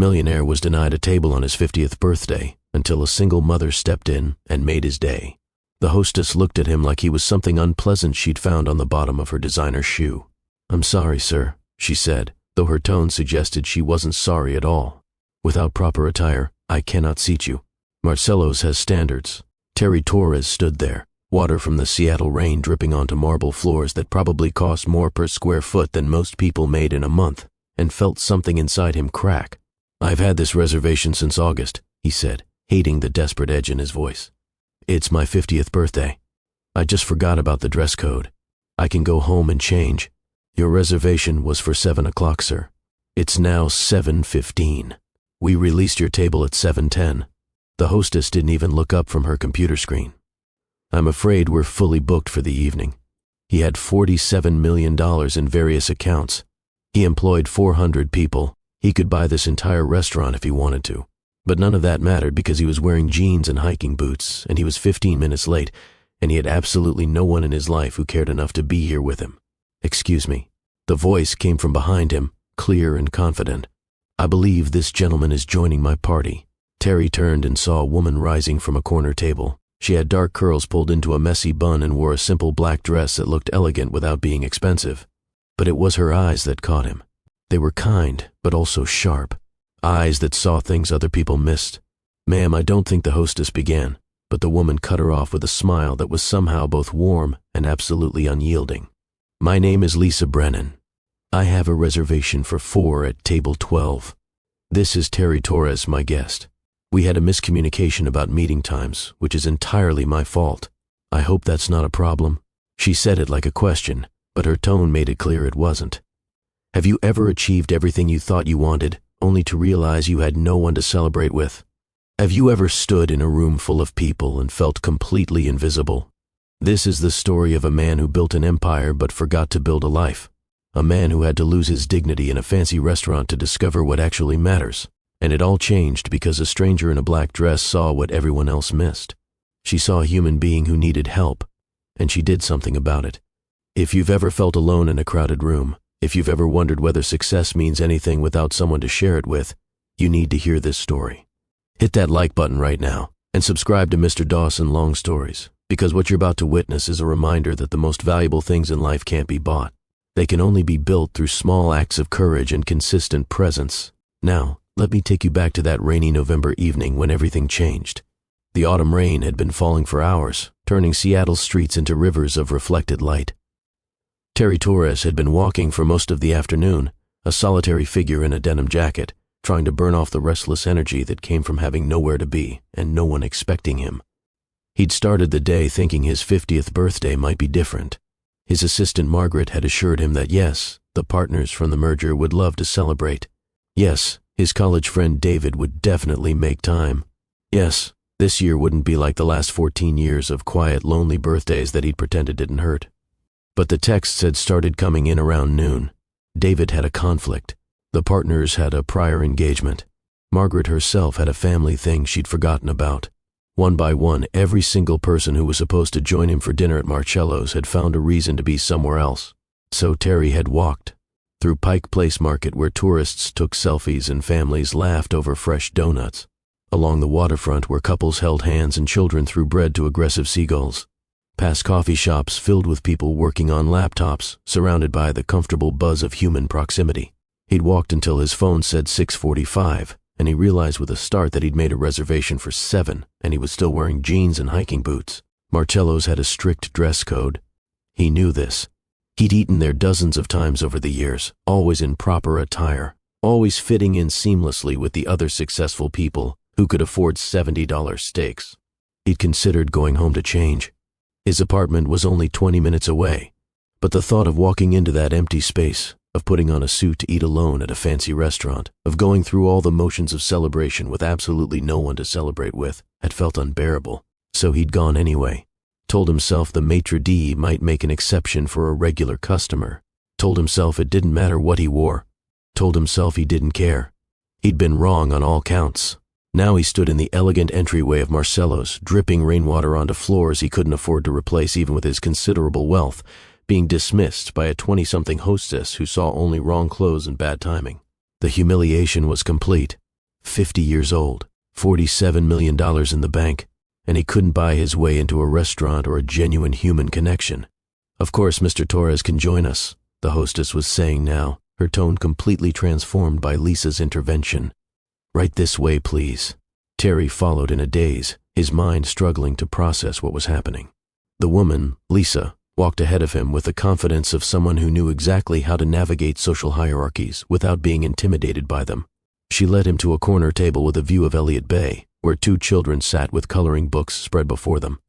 Millionaire was denied a table on his 50th birthday until a single mother stepped in and made his day. The hostess looked at him like he was something unpleasant she'd found on the bottom of her designer shoe. "I'm sorry, sir," she said, though her tone suggested she wasn't sorry at all. "Without proper attire, I cannot seat you. Marcello's has standards." Torres stood there, water from the Seattle rain dripping onto marble floors that probably cost more per square foot than most people made in a month, and felt something inside him crack. "I've had this reservation since August," he said, hating the desperate edge in his voice. "It's my 50th birthday. I just forgot about the dress code. I can go home and change. Your reservation was for 7 o'clock, sir. It's now 7:15. We released your table at 7:10. The hostess didn't even look up from her computer screen. "I'm afraid we're fully booked for the evening." He had $47 million in various accounts. He employed 400 people. He could buy this entire restaurant if he wanted to. But none of that mattered because he was wearing jeans and hiking boots, and he was 15 minutes late, and he had absolutely no one in his life who cared enough to be here with him. "Excuse me." The voice came from behind him, clear and confident. "I believe this gentleman is joining my party." Terry turned and saw a woman rising from a corner table. She had dark curls pulled into a messy bun and wore a simple black dress that looked elegant without being expensive. But it was her eyes that caught him. They were kind, but also sharp. Eyes that saw things other people missed. "Ma'am, I don't think," the hostess began, but the woman cut her off with a smile that was somehow both warm and absolutely unyielding. "My name is Lisa Brennan. I have a reservation for 4 at table 12. This is Torres, my guest. We had a miscommunication about meeting times, which is entirely my fault. I hope that's not a problem." She said it like a question, but her tone made it clear it wasn't. "Have you ever achieved everything you thought you wanted, only to realize you had no one to celebrate with? Have you ever stood in a room full of people and felt completely invisible? This is the story of a man who built an empire but forgot to build a life. A man who had to lose his dignity in a fancy restaurant to discover what actually matters. And it all changed because a stranger in a black dress saw what everyone else missed. She saw a human being who needed help, and she did something about it. If you've ever felt alone in a crowded room, if you've ever wondered whether success means anything without someone to share it with, you need to hear this story. Hit that like button right now, and subscribe to Mr. Dawson Long Stories, because what you're about to witness is a reminder that the most valuable things in life can't be bought. They can only be built through small acts of courage and consistent presence. Now, let me take you back to that rainy November evening when everything changed. The autumn rain had been falling for hours, turning Seattle's streets into rivers of reflected light. Torres had been walking for most of the afternoon, a solitary figure in a denim jacket, trying to burn off the restless energy that came from having nowhere to be and no one expecting him. He'd started the day thinking his 50th birthday might be different. His assistant Margaret had assured him that yes, the partners from the merger would love to celebrate. Yes, his college friend David would definitely make time. Yes, this year wouldn't be like the last 14 years of quiet, lonely birthdays that he'd pretended didn't hurt. But the texts had started coming in around noon. David had a conflict. The partners had a prior engagement. Margaret herself had a family thing she'd forgotten about. One by one, every single person who was supposed to join him for dinner at Marcello's had found a reason to be somewhere else. So Terry had walked through Pike Place Market, where tourists took selfies and families laughed over fresh donuts, along the waterfront where couples held hands and children threw bread to aggressive seagulls, past coffee shops filled with people working on laptops, surrounded by the comfortable buzz of human proximity. He'd walked until his phone said 6:45, and he realized with a start that he'd made a reservation for 7, and he was still wearing jeans and hiking boots. Marcello's had a strict dress code. He knew this. He'd eaten there dozens of times over the years, always in proper attire, always fitting in seamlessly with the other successful people who could afford $70 steaks. He'd considered going home to change. His apartment was only 20 minutes away, but the thought of walking into that empty space, of putting on a suit to eat alone at a fancy restaurant, of going through all the motions of celebration with absolutely no one to celebrate with, had felt unbearable. So he'd gone anyway. Told himself the maitre d' might make an exception for a regular customer. Told himself it didn't matter what he wore. Told himself he didn't care. He'd been wrong on all counts. Now he stood in the elegant entryway of Marcello's, dripping rainwater onto floors he couldn't afford to replace even with his considerable wealth, being dismissed by a 20-something hostess who saw only wrong clothes and bad timing. The humiliation was complete. 50 years old, $47 million in the bank, and he couldn't buy his way into a restaurant or a genuine human connection. Of course, Mr. Torres can join us, the hostess was saying now, her tone completely transformed by Lisa's intervention. Right this way, please. Terry followed in a daze, his mind struggling to process what was happening. The woman, Lisa, walked ahead of him with the confidence of someone who knew exactly how to navigate social hierarchies without being intimidated by them. She led him to a corner table with a view of Elliott Bay, where two children sat with coloring books spread before them.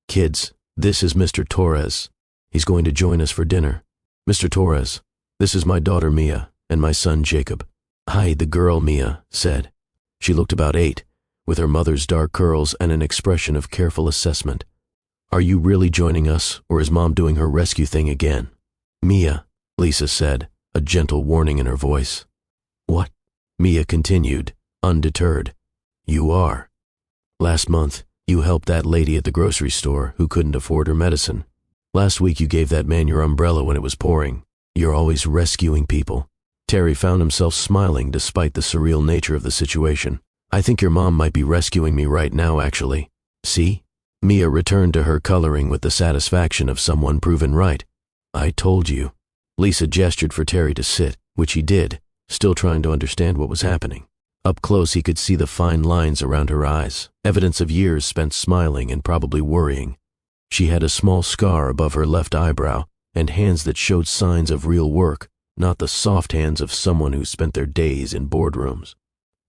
Kids, this is Mr. Torres. He's going to join us for dinner. Mr. Torres, this is my daughter Mia and my son Jacob. Hi, the girl, Mia said. She looked about 8, with her mother's dark curls and an expression of careful assessment. Are you really joining us, or is Mom doing her rescue thing again? Mia, Lisa said, a gentle warning in her voice. What? Mia continued, undeterred. You are. Last month, you helped that lady at the grocery store who couldn't afford her medicine. Last week you gave that man your umbrella when it was pouring. You're always rescuing people. Terry found himself smiling despite the surreal nature of the situation. I think your mom might be rescuing me right now, actually. See? Mia returned to her coloring with the satisfaction of someone proven right. I told you. Lisa gestured for Terry to sit, which he did, still trying to understand what was happening. Up close he could see the fine lines around her eyes, evidence of years spent smiling and probably worrying. She had a small scar above her left eyebrow and hands that showed signs of real work, not the soft hands of someone who spent their days in boardrooms.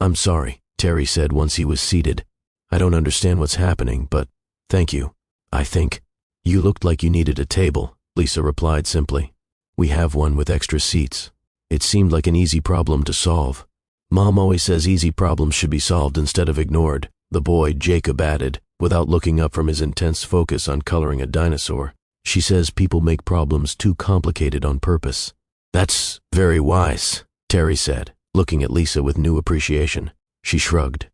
I'm sorry, Terry said once he was seated. I don't understand what's happening, but thank you. I think. You looked like you needed a table, Lisa replied simply. We have one with extra seats. It seemed like an easy problem to solve. Mom always says easy problems should be solved instead of ignored, the boy Jacob added, without looking up from his intense focus on coloring a dinosaur. She says people make problems too complicated on purpose. That's very wise, Terry said, looking at Lisa with new appreciation. She shrugged.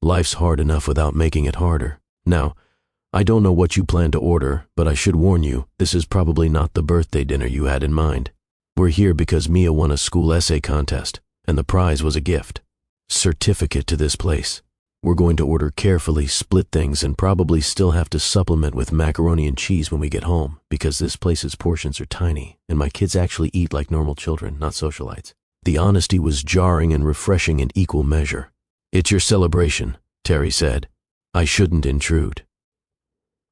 Life's hard enough without making it harder. Now, I don't know what you plan to order, but I should warn you, this is probably not the birthday dinner you had in mind. We're here because Mia won a school essay contest, and the prize was a gift. Certificate to this place. We're going to order carefully, split things, and probably still have to supplement with macaroni and cheese when we get home, because this place's portions are tiny, and my kids actually eat like normal children, not socialites. The honesty was jarring and refreshing in equal measure. It's your celebration, Terry said. I shouldn't intrude.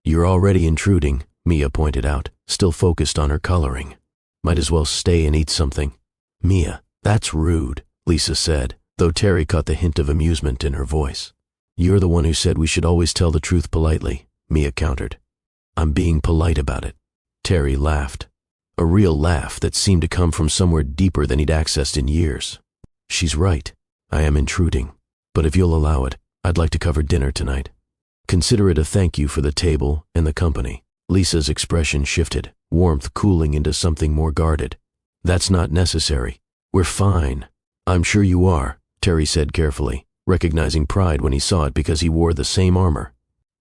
You're already intruding, Mia pointed out, still focused on her coloring. Might as well stay and eat something. Mia, that's rude, Lisa said, though Terry caught the hint of amusement in her voice. You're the one who said we should always tell the truth politely, Mia countered. I'm being polite about it. Terry laughed. A real laugh that seemed to come from somewhere deeper than he'd accessed in years. She's right. I am intruding. But if you'll allow it, I'd like to cover dinner tonight. Consider it a thank you for the table and the company. Lisa's expression shifted, warmth cooling into something more guarded. That's not necessary. We're fine. I'm sure you are, Terry said carefully, recognizing pride when he saw it because he wore the same armor.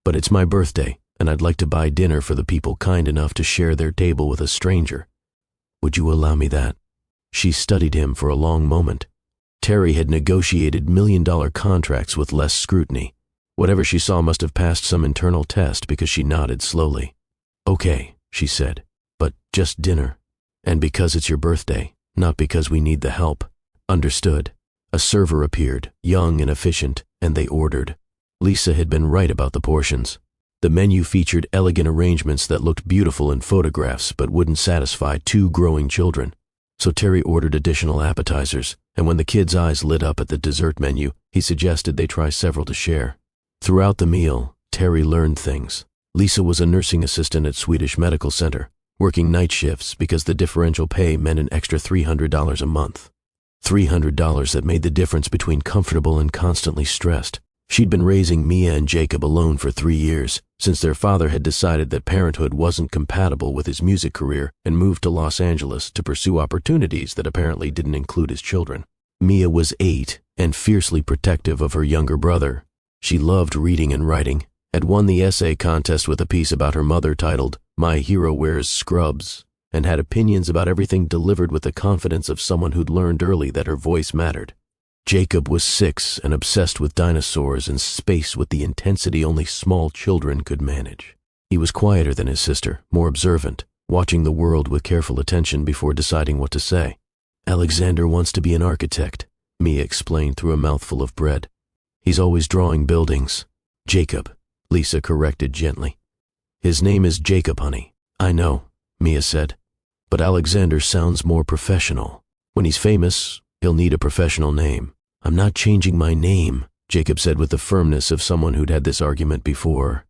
But it's my birthday, and I'd like to buy dinner for the people kind enough to share their table with a stranger. Would you allow me that? She studied him for a long moment. Terry had negotiated million-dollar contracts with less scrutiny. Whatever she saw must have passed some internal test because she nodded slowly. Okay, she said, but just dinner. And because it's your birthday, not because we need the help. Understood. A server appeared, young and efficient, and they ordered. Lisa had been right about the portions. The menu featured elegant arrangements that looked beautiful in photographs but wouldn't satisfy 2 growing children. So Terry ordered additional appetizers, and when the kids' eyes lit up at the dessert menu, he suggested they try several to share. Throughout the meal, Terry learned things. Lisa was a nursing assistant at Swedish Medical Center, working night shifts because the differential pay meant an extra $300 a month. $300 that made the difference between comfortable and constantly stressed. She'd been raising Mia and Jacob alone for 3 years, since their father had decided that parenthood wasn't compatible with his music career and moved to Los Angeles to pursue opportunities that apparently didn't include his children. Mia was 8 and fiercely protective of her younger brother. She loved reading and writing, had won the essay contest with a piece about her mother titled, My Hero Wears Scrubs, and had opinions about everything delivered with the confidence of someone who'd learned early that her voice mattered. Jacob was 6 and obsessed with dinosaurs and space with the intensity only small children could manage. He was quieter than his sister, more observant, watching the world with careful attention before deciding what to say. Alexander wants to be an architect, Mia explained through a mouthful of bread. He's always drawing buildings. Jacob, Lisa corrected gently. His name is Jacob, honey. I know, Mia said. But Alexander sounds more professional. When he's famous, he'll need a professional name. I'm not changing my name, Jacob said with the firmness of someone who'd had this argument before.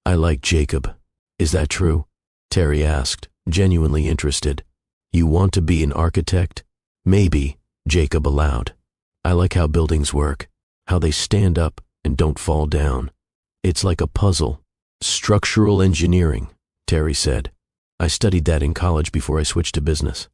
I like Jacob. Is that true? Terry asked, genuinely interested. You want to be an architect? Maybe, Jacob allowed. I like how buildings work, how they stand up and don't fall down. It's like a puzzle. Structural engineering, Terry said. I studied that in college before I switched to business.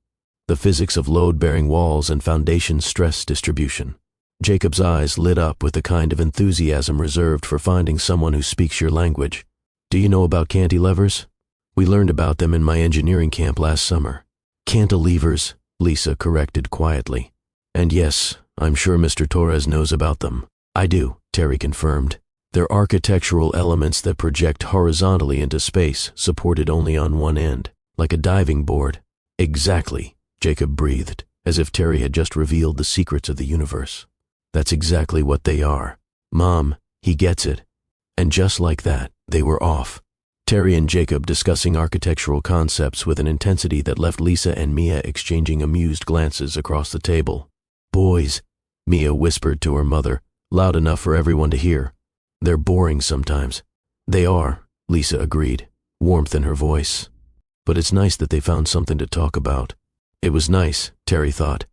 The physics of load-bearing walls and foundation stress distribution. Jacob's eyes lit up with the kind of enthusiasm reserved for finding someone who speaks your language. Do you know about cantilevers? We learned about them in my engineering camp last summer. Cantilevers, Lisa corrected quietly. And yes, I'm sure Mr. Torres knows about them. I do, Terry confirmed. They're architectural elements that project horizontally into space, supported only on one end, like a diving board. Exactly, Jacob breathed, as if Terry had just revealed the secrets of the universe. That's exactly what they are. Mom, he gets it. And just like that, they were off. Terry and Jacob discussing architectural concepts with an intensity that left Lisa and Mia exchanging amused glances across the table. Boys, Mia whispered to her mother, loud enough for everyone to hear. They're boring sometimes. They are, Lisa agreed, warmth in her voice. But it's nice that they found something to talk about. It was nice, Terry thought.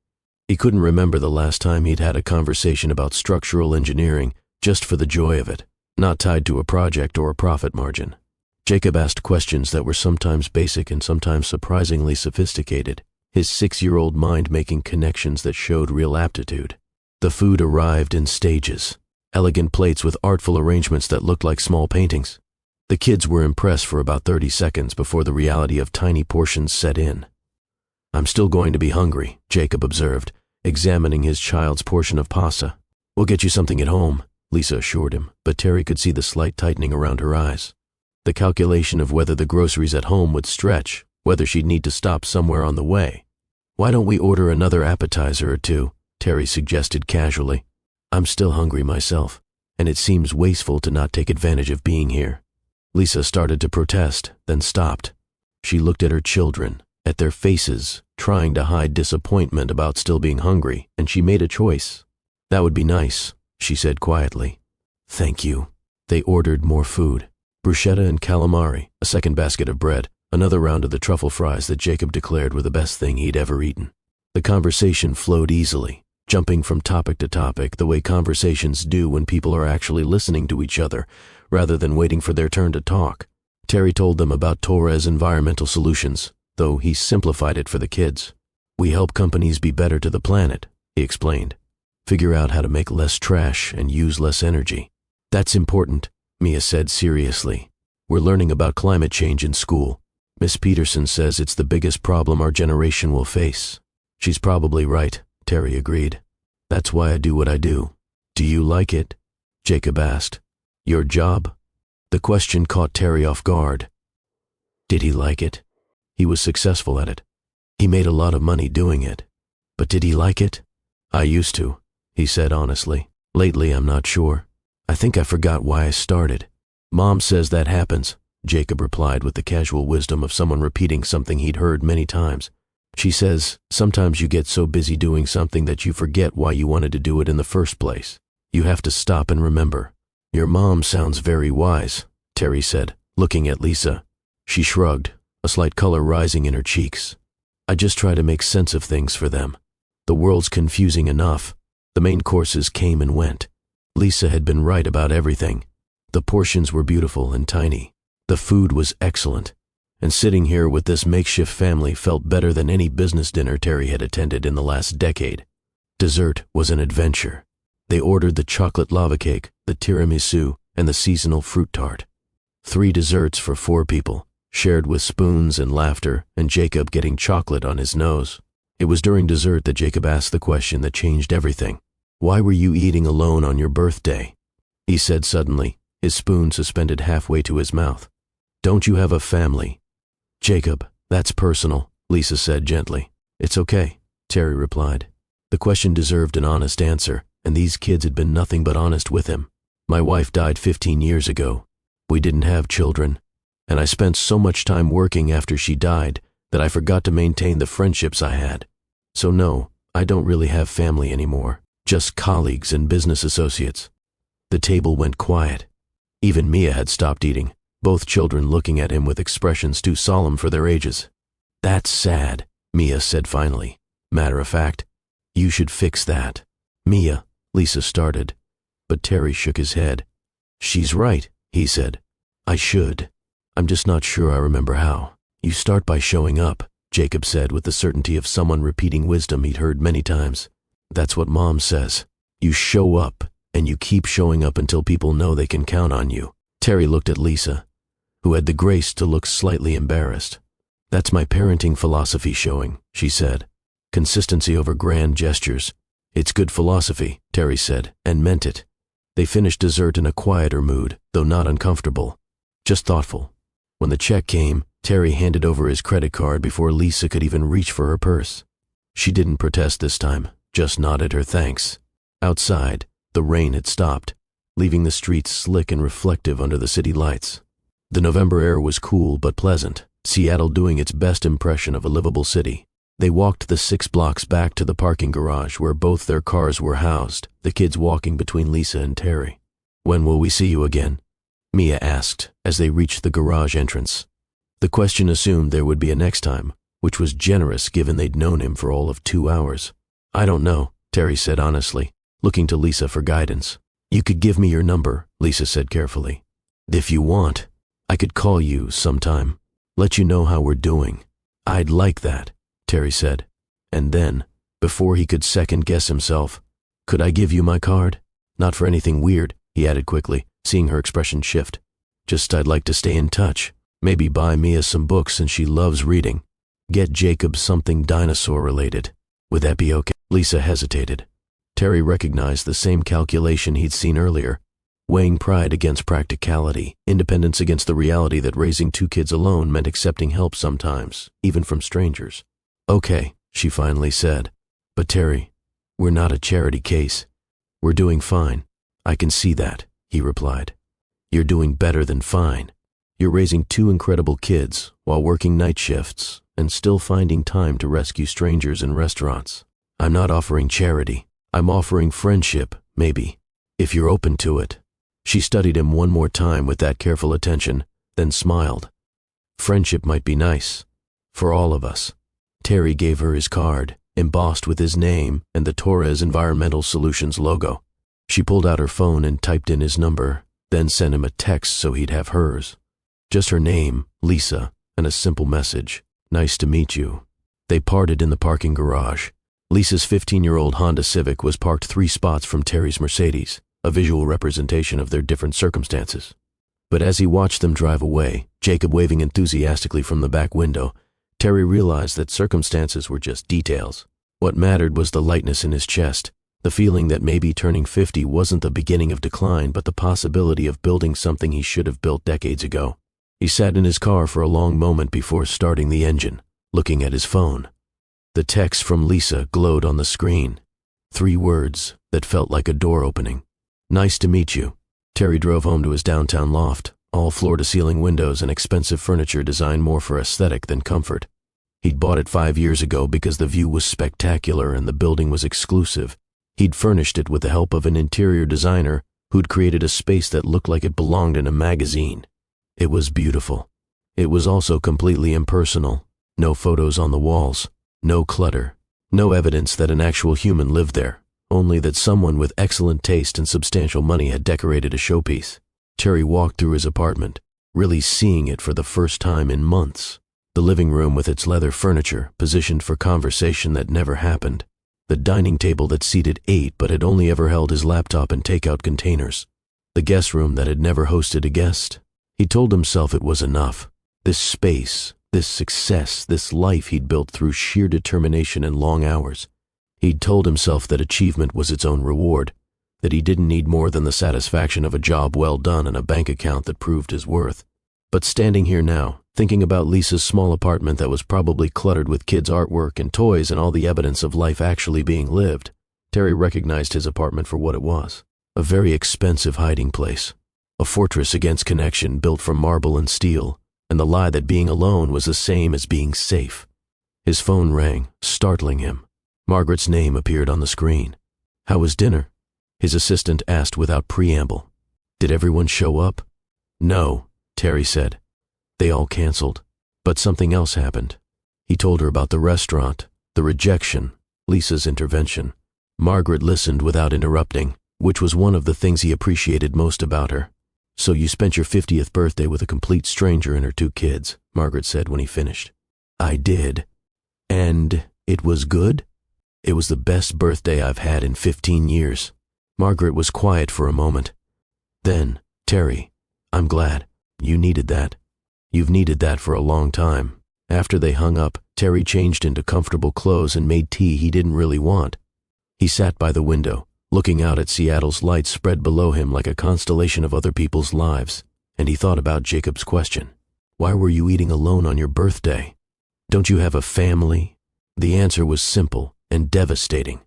He couldn't remember the last time he'd had a conversation about structural engineering just for the joy of it, not tied to a project or a profit margin. Jacob asked questions that were sometimes basic and sometimes surprisingly sophisticated, his 6-year-old mind making connections that showed real aptitude. The food arrived in stages, elegant plates with artful arrangements that looked like small paintings. The kids were impressed for about 30 seconds before the reality of tiny portions set in. I'm still going to be hungry, Jacob observed, examining his child's portion of pasta. We'll get you something at home, Lisa assured him, but Terry could see the slight tightening around her eyes. The calculation of whether the groceries at home would stretch, whether she'd need to stop somewhere on the way. Why don't we order another appetizer or two? Terry suggested casually. I'm still hungry myself, and it seems wasteful to not take advantage of being here. Lisa started to protest, then stopped. She looked at her children, at their faces, trying to hide disappointment about still being hungry, and she made a choice. That would be nice, she said quietly. Thank you. They ordered more food. Bruschetta and calamari, a second basket of bread, another round of the truffle fries that Jacob declared were the best thing he'd ever eaten. The conversation flowed easily, jumping from topic to topic the way conversations do when people are actually listening to each other, rather than waiting for their turn to talk. Terry told them about Torres Environmental Solutions, though he simplified it for the kids. We help companies be better to the planet, he explained. Figure out how to make less trash and use less energy. That's important, Mia said seriously. We're learning about climate change in school. Miss Peterson says it's the biggest problem our generation will face. She's probably right, Terry agreed. That's why I do what I do. Do you like it? Jacob asked. Your job? The question caught Terry off guard. Did he like it? He was successful at it. He made a lot of money doing it. But did he like it? I used to, he said honestly. Lately, I'm not sure. I think I forgot why I started. Mom says that happens, Jacob replied with the casual wisdom of someone repeating something he'd heard many times. She says, sometimes you get so busy doing something that you forget why you wanted to do it in the first place. You have to stop and remember. Your mom sounds very wise, Terry said, looking at Lisa. She shrugged, a slight color rising in her cheeks. I just try to make sense of things for them. The world's confusing enough. The main courses came and went. Lisa had been right about everything. The portions were beautiful and tiny. The food was excellent. And sitting here with this makeshift family felt better than any business dinner Terry had attended in the last decade. Dessert was an adventure. They ordered the chocolate lava cake, the tiramisu, and the seasonal fruit tart. 3 desserts for 4 people, shared with spoons and laughter, and Jacob getting chocolate on his nose. It was during dessert that Jacob asked the question that changed everything. Why were you eating alone on your birthday? He said suddenly, his spoon suspended halfway to his mouth. Don't you have a family? Jacob, that's personal, Lisa said gently. It's okay, Terry replied. The question deserved an honest answer, and these kids had been nothing but honest with him. My wife died 15 years ago. We didn't have children, and I spent so much time working after she died that I forgot to maintain the friendships I had. So no, I don't really have family anymore, just colleagues and business associates. The table went quiet. Even Mia had stopped eating, both children looking at him with expressions too solemn for their ages. That's sad, Mia said finally. Matter of fact, you should fix that. Mia, Lisa started, but Terry shook his head. She's right, he said. I should. I'm just not sure I remember how. You start by showing up, Jacob said with the certainty of someone repeating wisdom he'd heard many times. That's what Mom says. You show up, and you keep showing up until people know they can count on you. Terry looked at Lisa, who had the grace to look slightly embarrassed. That's my parenting philosophy showing, she said. Consistency over grand gestures. It's good philosophy, Terry said, and meant it. They finished dessert in a quieter mood, though not uncomfortable, just thoughtful. When the check came, Terry handed over his credit card before Lisa could even reach for her purse. She didn't protest this time, just nodded her thanks. Outside, the rain had stopped, leaving the streets slick and reflective under the city lights. The November air was cool but pleasant, Seattle doing its best impression of a livable city. They walked the 6 blocks back to the parking garage where both their cars were housed, the kids walking between Lisa and Terry. When will we see you again? Mia asked as they reached the garage entrance. The question assumed there would be a next time, which was generous given they'd known him for all of 2 hours. I don't know, Terry said honestly, looking to Lisa for guidance. You could give me your number, Lisa said carefully. If you want, I could call you sometime, let you know how we're doing. I'd like that, Terry said. And then, before he could second-guess himself, could I give you my card? Not for anything weird, he added quickly, seeing her expression shift. Just I'd like to stay in touch. Maybe buy Mia some books since she loves reading. Get Jacob something dinosaur-related. Would that be okay? Lisa hesitated. Terry recognized the same calculation he'd seen earlier, weighing pride against practicality, independence against the reality that raising 2 kids alone meant accepting help sometimes, even from strangers. Okay, she finally said. But Terry, we're not a charity case. We're doing fine. I can see that, he replied. You're doing better than fine. You're raising 2 incredible kids while working night shifts and still finding time to rescue strangers in restaurants. I'm not offering charity. I'm offering friendship, maybe, if you're open to it. She studied him one more time with that careful attention, then smiled. Friendship might be nice. For all of us. Terry gave her his card, embossed with his name and the Torres Environmental Solutions logo. She pulled out her phone and typed in his number, then sent him a text so he'd have hers. Just her name, Lisa, and a simple message. Nice to meet you. They parted in the parking garage. Lisa's 15-year-old Honda Civic was parked 3 spots from Terry's Mercedes, a visual representation of their different circumstances. But as he watched them drive away, Jacob waving enthusiastically from the back window, Terry realized that circumstances were just details. What mattered was the lightness in his chest, the feeling that maybe turning 50 wasn't the beginning of decline but the possibility of building something he should have built decades ago. He sat in his car for a long moment before starting the engine, looking at his phone. The text from Lisa glowed on the screen. 3 words that felt like a door opening. Nice to meet you. Terry drove home to his downtown loft, all floor-to-ceiling windows and expensive furniture designed more for aesthetic than comfort. He'd bought it 5 years ago because the view was spectacular and the building was exclusive. He'd furnished it with the help of an interior designer who'd created a space that looked like it belonged in a magazine. It was beautiful. It was also completely impersonal. No photos on the walls, no clutter, no evidence that an actual human lived there, only that someone with excellent taste and substantial money had decorated a showpiece. Terry walked through his apartment, really seeing it for the first time in months. The living room with its leather furniture, positioned for conversation that never happened. The dining table that seated 8 but had only ever held his laptop and takeout containers. The guest room that had never hosted a guest. He told himself it was enough. This space, this success, this life he'd built through sheer determination and long hours. He'd told himself that achievement was its own reward, that he didn't need more than the satisfaction of a job well done and a bank account that proved his worth. But standing here now, thinking about Lisa's small apartment that was probably cluttered with kids' artwork and toys and all the evidence of life actually being lived, Terry recognized his apartment for what it was. A very expensive hiding place. A fortress against connection built from marble and steel, and the lie that being alone was the same as being safe. His phone rang, startling him. Margaret's name appeared on the screen. "How was dinner?" his assistant asked without preamble. "Did everyone show up?" "No," Terry said. "They all canceled." But something else happened. He told her about the restaurant, the rejection, Lisa's intervention. Margaret listened without interrupting, which was one of the things he appreciated most about her. "So you spent your 50th birthday with a complete stranger and her 2 kids, Margaret said when he finished. "I did." "And it was good?" "It was the best birthday I've had in 15 years. Margaret was quiet for a moment. Then, "Terry, I'm glad. You needed that. You've needed that for a long time." After they hung up, Terry changed into comfortable clothes and made tea he didn't really want. He sat by the window, looking out at Seattle's lights spread below him like a constellation of other people's lives, and he thought about Jacob's question. "Why were you eating alone on your birthday? Don't you have a family?" The answer was simple and devastating.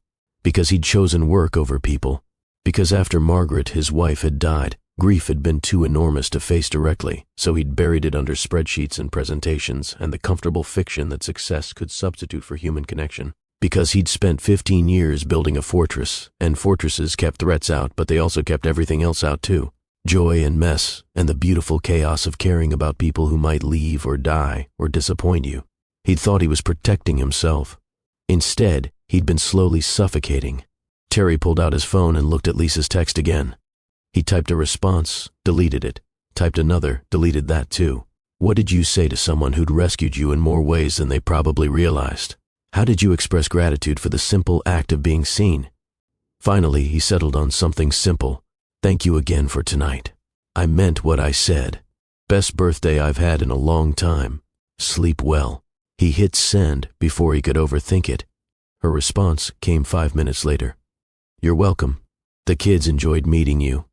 Because he'd chosen work over people. Because after Margaret, his wife, had died, grief had been too enormous to face directly, so he'd buried it under spreadsheets and presentations and the comfortable fiction that success could substitute for human connection. Because he'd spent 15 years building a fortress, and fortresses kept threats out, but they also kept everything else out too. Joy and mess, and the beautiful chaos of caring about people who might leave or die or disappoint you. He'd thought he was protecting himself. Instead, he'd been slowly suffocating. Terry pulled out his phone and looked at Lisa's text again. He typed a response, deleted it, typed another, deleted that too. What did you say to someone who'd rescued you in more ways than they probably realized? How did you express gratitude for the simple act of being seen? Finally, he settled on something simple. "Thank you again for tonight. I meant what I said. Best birthday I've had in a long time. Sleep well." He hit send before he could overthink it. Her response came 5 minutes later. "You're welcome. The kids enjoyed meeting you.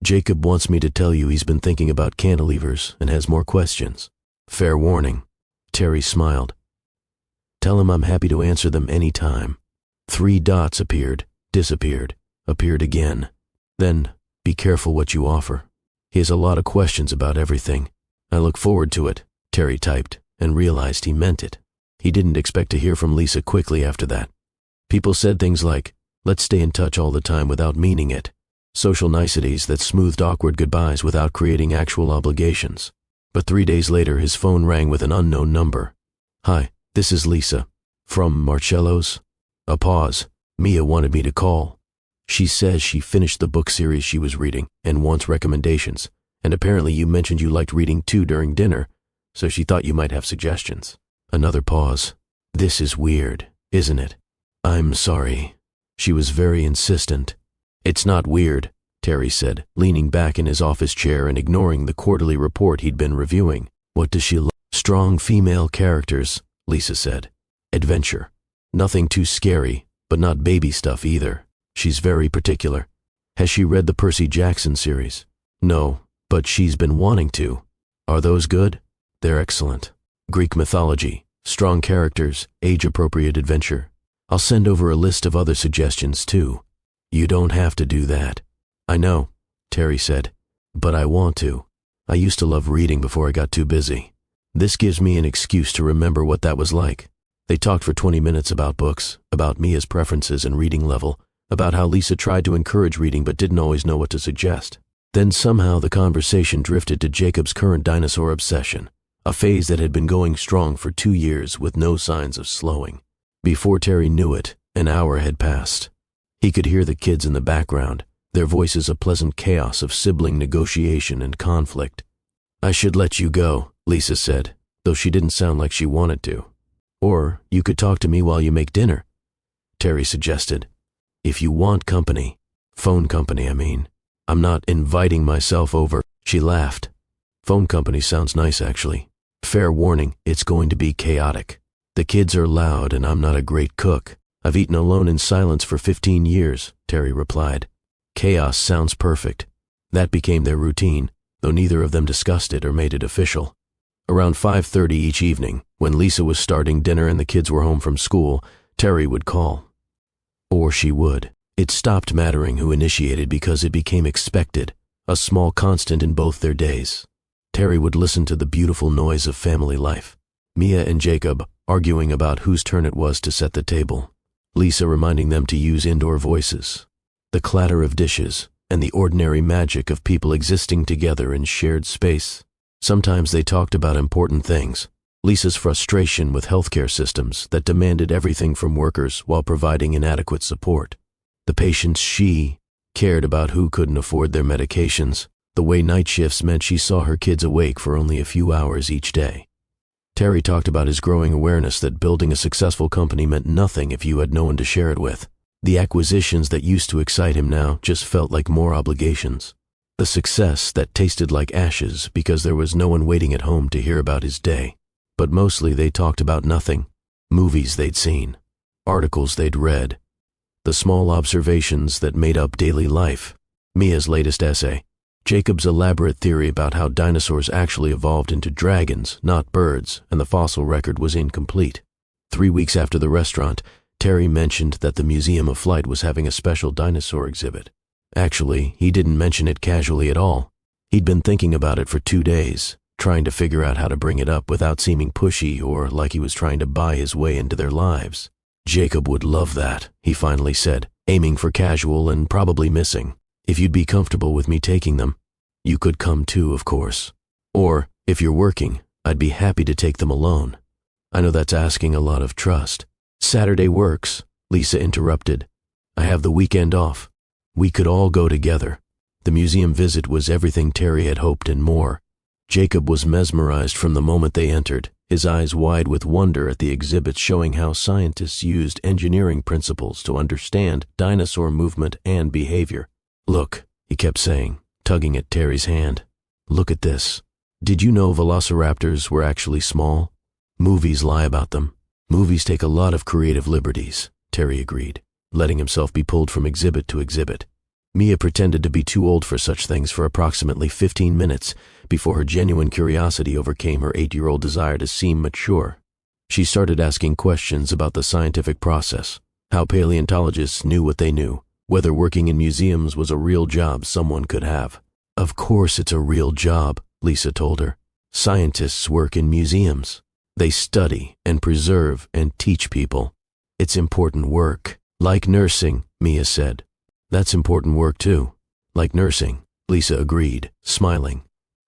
Jacob wants me to tell you he's been thinking about cantilevers and has more questions. Fair warning." Terry smiled. "Tell him I'm happy to answer them any time." 3 dots appeared, disappeared, appeared again. Then, "Be careful what you offer. He has a lot of questions about everything. I look forward to it," Terry typed, and realized he meant it. He didn't expect to hear from Lisa quickly after that. People said things like, "Let's stay in touch all the time," without meaning it. Social niceties that smoothed awkward goodbyes without creating actual obligations. But 3 days later, his phone rang with an unknown number. "Hi, this is Lisa. From Marcello's?" A pause. "Mia wanted me to call. She says she finished the book series she was reading and wants recommendations, and apparently you mentioned you liked reading too during dinner, so she thought you might have suggestions." Another pause. "This is weird, isn't it?" "I'm sorry." She was very insistent. "It's not weird," Terry said, leaning back in his office chair and ignoring the quarterly report he'd been reviewing. "What does she like?" "Strong female characters," Lisa said. "Adventure. Nothing too scary, but not baby stuff either. She's very particular." "Has she read the Percy Jackson series?" "No, but she's been wanting to." "Are those good?" "They're excellent. Greek mythology, strong characters, age-appropriate adventure. I'll send over a list of other suggestions too." "You don't have to do that." "I know," Terry said, "but I want to. I used to love reading before I got too busy. This gives me an excuse to remember what that was like." They talked for 20 minutes about books, about Mia's preferences and reading level, about how Lisa tried to encourage reading but didn't always know what to suggest. Then somehow the conversation drifted to Jacob's current dinosaur obsession, a phase that had been going strong for 2 years with no signs of slowing. Before Terry knew it, an hour had passed. He could hear the kids in the background, their voices a pleasant chaos of sibling negotiation and conflict. "I should let you go," Lisa said, though she didn't sound like she wanted to. "Or you could talk to me while you make dinner," Terry suggested. "If you want company. Phone company, I mean. I'm not inviting myself over." She laughed. "Phone company sounds nice, actually. Fair warning, it's going to be chaotic. The kids are loud and I'm not a great cook. I've eaten alone in silence for 15 years, Terry replied. Chaos sounds perfect. That became their routine, though neither of them discussed it or made it official. Around 5:30 each evening, when Lisa was starting dinner and the kids were home from school, Terry would call. Or she would. It stopped mattering who initiated because it became expected, a small constant in both their days. Terry would listen to the beautiful noise of family life. Mia and Jacob arguing about whose turn it was to set the table. Lisa reminding them to use indoor voices. The clatter of dishes and the ordinary magic of people existing together in shared space. Sometimes they talked about important things. Lisa's frustration with healthcare systems that demanded everything from workers while providing inadequate support. The patients she cared about who couldn't afford their medications. The way night shifts meant she saw her kids awake for only a few hours each day. Terry talked about his growing awareness that building a successful company meant nothing if you had no one to share it with. The acquisitions that used to excite him now just felt like more obligations. The success that tasted like ashes because there was no one waiting at home to hear about his day. But mostly they talked about nothing. Movies they'd seen. Articles they'd read. The small observations that made up daily life. Mia's latest essay. Jacob's elaborate theory about how dinosaurs actually evolved into dragons, not birds, and the fossil record was incomplete. 3 weeks after the restaurant, Terry mentioned that the Museum of Flight was having a special dinosaur exhibit. Actually, he didn't mention it casually at all. He'd been thinking about it for 2 days, trying to figure out how to bring it up without seeming pushy or like he was trying to buy his way into their lives. Jacob would love that, he finally said, aiming for casual and probably missing. If you'd be comfortable with me taking them, you could come too, of course. Or, if you're working, I'd be happy to take them alone. I know that's asking a lot of trust. Saturday works, Lisa interrupted. I have the weekend off. We could all go together. The museum visit was everything Terry had hoped and more. Jacob was mesmerized from the moment they entered, his eyes wide with wonder at the exhibit showing how scientists used engineering principles to understand dinosaur movement and behavior. Look, he kept saying, tugging at Terry's hand. Look at this. Did you know velociraptors were actually small? Movies lie about them. Movies take a lot of creative liberties, Terry agreed, letting himself be pulled from exhibit to exhibit. Mia pretended to be too old for such things for approximately 15 minutes before her genuine curiosity overcame her 8-year-old desire to seem mature. She started asking questions about the scientific process, how paleontologists knew what they knew, whether working in museums was a real job someone could have. Of course it's a real job, Lisa told her. Scientists work in museums. They study and preserve and teach people. It's important work. Like nursing, Mia said. That's important work too. Like nursing, Lisa agreed, smiling.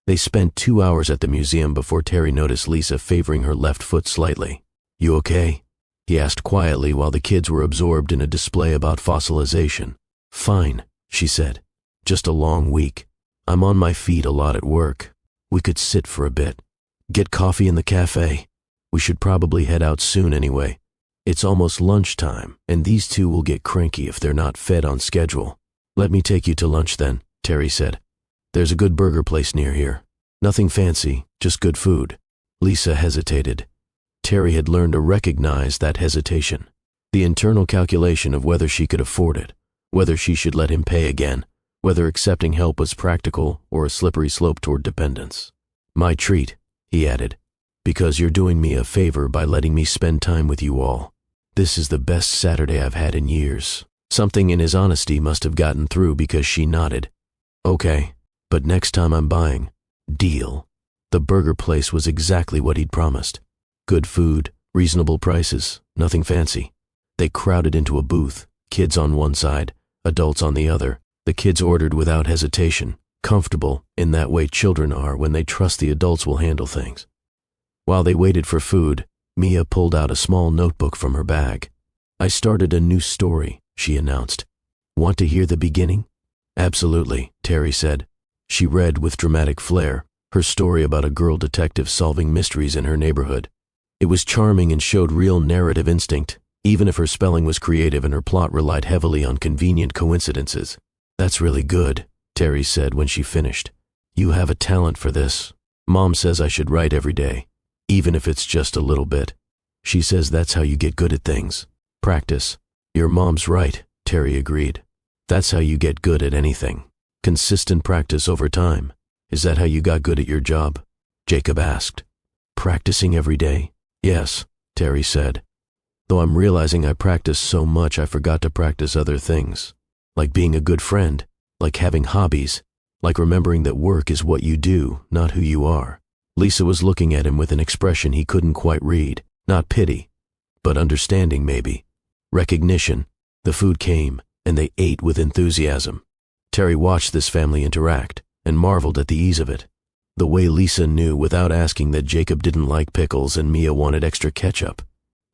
They spent 2 hours at the museum before Terry noticed Lisa favoring her left foot slightly. You okay? He asked quietly while the kids were absorbed in a display about fossilization. Fine, she said. Just a long week. I'm on my feet a lot at work. We could sit for a bit. Get coffee in the cafe. We should probably head out soon anyway. It's almost lunchtime, and these two will get cranky if they're not fed on schedule. Let me take you to lunch then, Terry said. There's a good burger place near here. Nothing fancy, just good food. Lisa hesitated. Terry had learned to recognize that hesitation. The internal calculation of whether she could afford it, whether she should let him pay again, whether accepting help was practical or a slippery slope toward dependence. My treat, he added, because you're doing me a favor by letting me spend time with you all. This is the best Saturday I've had in years. Something in his honesty must have gotten through because she nodded. Okay, but next time I'm buying. Deal. The burger place was exactly what he'd promised. Good food, reasonable prices, nothing fancy. They crowded into a booth, kids on one side, adults on the other. The kids ordered without hesitation, comfortable in that way children are when they trust the adults will handle things. While they waited for food, Mia pulled out a small notebook from her bag. I started a new story, she announced. Want to hear the beginning? Absolutely, Terry said. She read with dramatic flair, her story about a girl detective solving mysteries in her neighborhood. It was charming and showed real narrative instinct, even if her spelling was creative and her plot relied heavily on convenient coincidences. That's really good, Terry said when she finished. You have a talent for this. Mom says I should write every day, even if it's just a little bit. She says that's how you get good at things. Practice. Your mom's right, Terry agreed. That's how you get good at anything. Consistent practice over time. Is that how you got good at your job? Jacob asked. Practicing every day? Yes, Terry said. Though I'm realizing I practice so much I forgot to practice other things. Like being a good friend, like having hobbies, like remembering that work is what you do, not who you are. Lisa was looking at him with an expression he couldn't quite read. Not pity, but understanding maybe. Recognition. The food came, and they ate with enthusiasm. Terry watched this family interact and marveled at the ease of it. The way Lisa knew without asking that Jacob didn't like pickles and Mia wanted extra ketchup.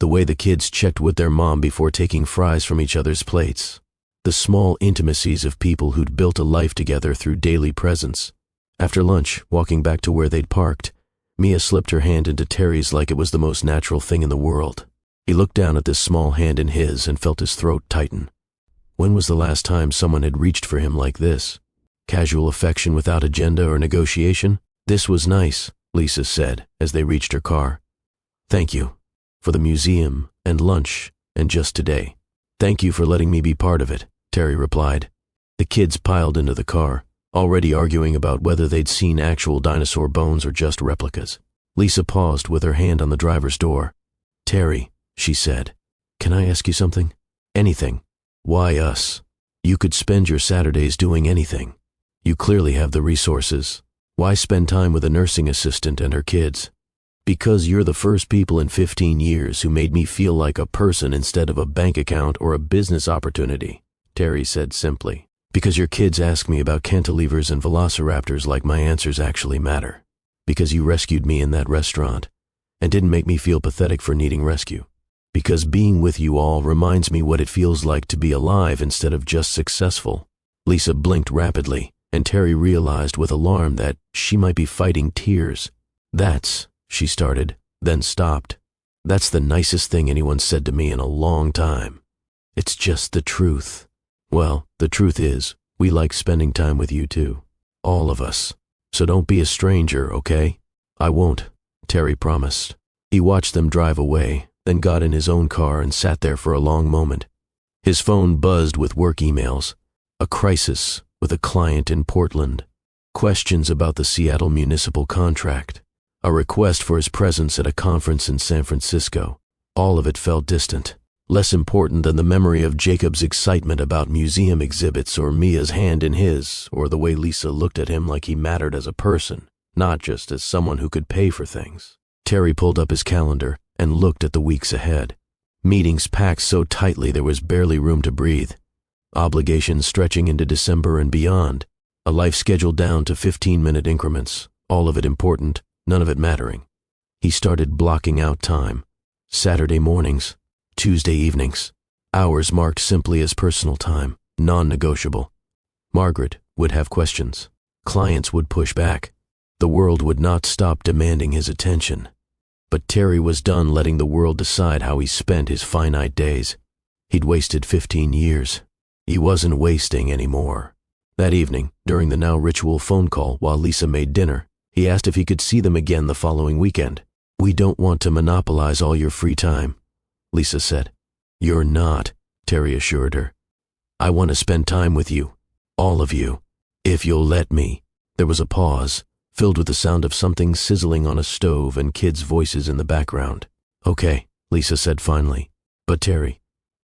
The way the kids checked with their mom before taking fries from each other's plates. The small intimacies of people who'd built a life together through daily presence. After lunch, walking back to where they'd parked, Mia slipped her hand into Terry's like it was the most natural thing in the world. He looked down at this small hand in his and felt his throat tighten. When was the last time someone had reached for him like this? Casual affection without agenda or negotiation? This was nice, Lisa said as they reached her car. Thank you. For the museum and lunch and just today. Thank you for letting me be part of it, Terry replied. The kids piled into the car, already arguing about whether they'd seen actual dinosaur bones or just replicas. Lisa paused with her hand on the driver's door. Terry, she said, can I ask you something? Anything. Why us? You could spend your Saturdays doing anything. You clearly have the resources. Why spend time with a nursing assistant and her kids? Because you're the first people in 15 years who made me feel like a person instead of a bank account or a business opportunity, Terry said simply. Because your kids ask me about cantilevers and velociraptors like my answers actually matter. Because you rescued me in that restaurant and didn't make me feel pathetic for needing rescue. Because being with you all reminds me what it feels like to be alive instead of just successful. Lisa blinked rapidly, and Terry realized with alarm that she might be fighting tears. That's, she started, then stopped. That's the nicest thing anyone said to me in a long time. It's just the truth. Well, the truth is, we like spending time with you too. All of us. So don't be a stranger, okay? I won't, Terry promised. He watched them drive away, then got in his own car and sat there for a long moment. His phone buzzed with work emails. A crisis with a client in Portland. Questions about the Seattle municipal contract. A request for his presence at a conference in San Francisco. All of it felt distant. Less important than the memory of Jacob's excitement about museum exhibits or Mia's hand in his, or the way Lisa looked at him like he mattered as a person, not just as someone who could pay for things. Terry pulled up his calendar and looked at the weeks ahead. Meetings packed so tightly there was barely room to breathe. Obligations stretching into December and beyond. A life scheduled down to 15-minute increments, all of it important, none of it mattering. He started blocking out time. Saturday mornings, Tuesday evenings, hours marked simply as personal time, non-negotiable. Margaret would have questions. Clients would push back. The world would not stop demanding his attention. But Terry was done letting the world decide how he spent his finite days. He'd wasted 15 years. He wasn't wasting anymore. That evening, during the now ritual phone call while Lisa made dinner, he asked if he could see them again the following weekend. We don't want to monopolize all your free time, Lisa said. You're not, Terry assured her. I want to spend time with you, all of you, if you'll let me. There was a pause, filled with the sound of something sizzling on a stove and kids' voices in the background. Okay, Lisa said finally. But Terry,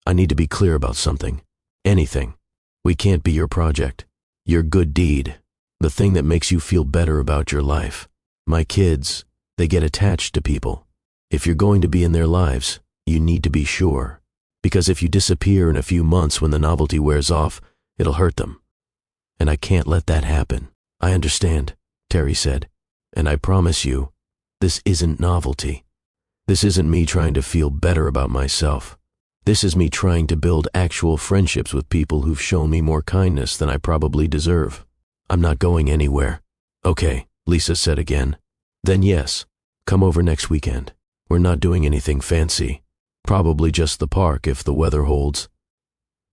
I need to be clear about something. Anything. We can't be your project. Your good deed. The thing that makes you feel better about your life. My kids, they get attached to people. If you're going to be in their lives, you need to be sure. Because if you disappear in a few months when the novelty wears off, it'll hurt them. And I can't let that happen. I understand, Terry said. And I promise you, this isn't novelty. This isn't me trying to feel better about myself. This is me trying to build actual friendships with people who've shown me more kindness than I probably deserve. I'm not going anywhere. Okay, Lisa said again. Then yes, come over next weekend. We're not doing anything fancy. Probably just the park if the weather holds.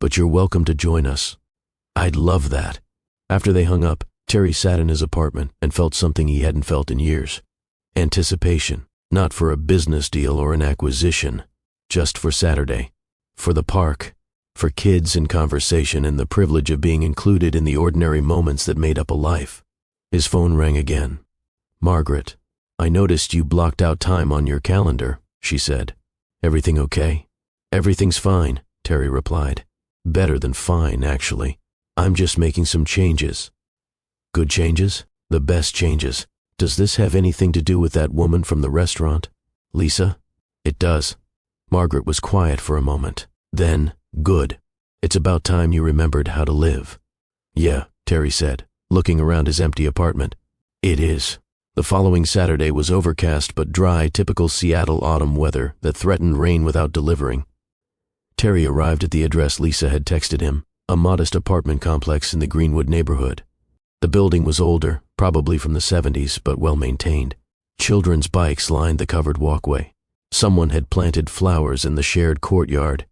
But you're welcome to join us. I'd love that. After they hung up, Terry sat in his apartment and felt something he hadn't felt in years. Anticipation, not for a business deal or an acquisition, just for Saturday. For the park, for kids and conversation and the privilege of being included in the ordinary moments that made up a life. His phone rang again. "Margaret, I noticed you blocked out time on your calendar," she said. "Everything okay?" "Everything's fine," Terry replied. "Better than fine, actually. I'm just making some changes." "Good changes? The best changes. Does this have anything to do with that woman from the restaurant, Lisa?" "It does." Margaret was quiet for a moment. Then, "Good. It's about time you remembered how to live." "Yeah," Terry said, looking around his empty apartment. "It is." The following Saturday was overcast but dry, typical Seattle autumn weather that threatened rain without delivering. Terry arrived at the address Lisa had texted him, a modest apartment complex in the Greenwood neighborhood. The building was older, probably from the 70s, but well maintained. Children's bikes lined the covered walkway. Someone had planted flowers in the shared courtyard.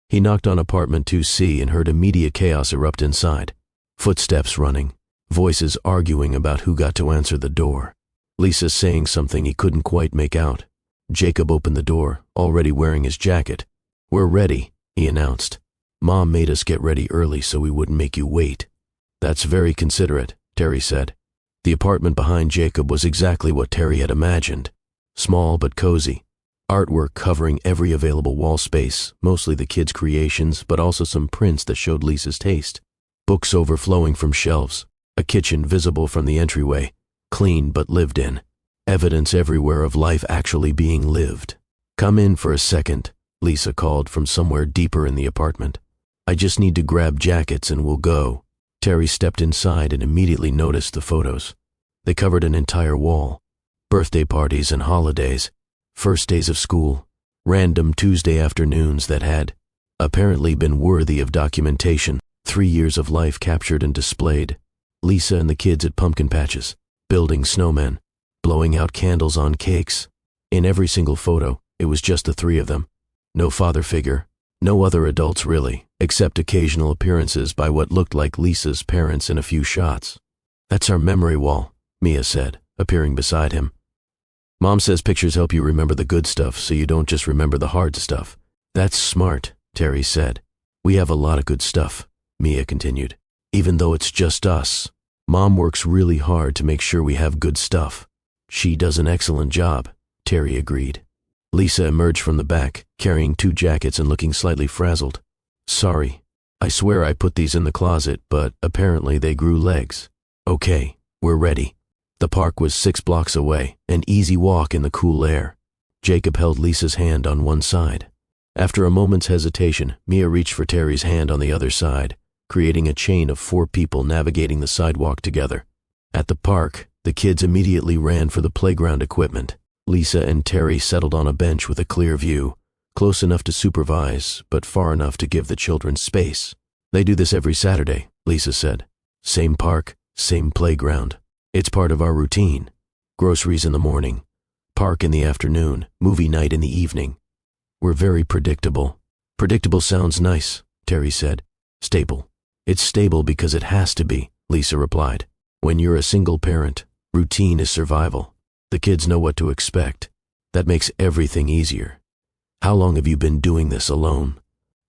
He knocked on apartment 2C and heard immediate chaos erupt inside. Footsteps running, voices arguing about who got to answer the door. Lisa saying something he couldn't quite make out. Jacob opened the door, already wearing his jacket. "We're ready," he announced. "Mom made us get ready early so we wouldn't make you wait." "That's very considerate," Terry said. The apartment behind Jacob was exactly what Terry had imagined. Small but cozy. Artwork covering every available wall space, mostly the kids' creations, but also some prints that showed Lisa's taste. Books overflowing from shelves. A kitchen visible from the entryway. Clean but lived in. Evidence everywhere of life actually being lived. "Come in for a second," Lisa called from somewhere deeper in the apartment. "I just need to grab jackets and we'll go." Terry stepped inside and immediately noticed the photos. They covered an entire wall. Birthday parties and holidays. First days of school. Random Tuesday afternoons that had apparently been worthy of documentation. 3 years of life captured and displayed. Lisa and the kids at pumpkin patches. Building snowmen. Blowing out candles on cakes. In every single photo, it was just the three of them. No father figure. No other adults really, except occasional appearances by what looked like Lisa's parents in a few shots. "That's our memory wall," Mia said, appearing beside him. "Mom says pictures help you remember the good stuff so you don't just remember the hard stuff." "That's smart," Terry said. "We have a lot of good stuff," Mia continued. "Even though it's just us. Mom works really hard to make sure we have good stuff." "She does an excellent job," Terry agreed. Lisa emerged from the back, carrying 2 jackets and looking slightly frazzled. "Sorry. I swear I put these in the closet, but apparently they grew legs." "Okay, we're ready." The park was 6 blocks away, an easy walk in the cool air. Jacob held Lisa's hand on one side. After a moment's hesitation, Mia reached for Terry's hand on the other side, creating a chain of 4 people navigating the sidewalk together. At the park, the kids immediately ran for the playground equipment. Lisa and Terry settled on a bench with a clear view, close enough to supervise, but far enough to give the children space. "They do this every Saturday," Lisa said. "Same park, same playground. It's part of our routine. Groceries in the morning, park in the afternoon, movie night in the evening. We're very predictable." "Predictable sounds nice," Terry said. "Stable." "It's stable because it has to be," Lisa replied. "When you're a single parent, routine is survival. The kids know what to expect. That makes everything easier." "How long have you been doing this alone?"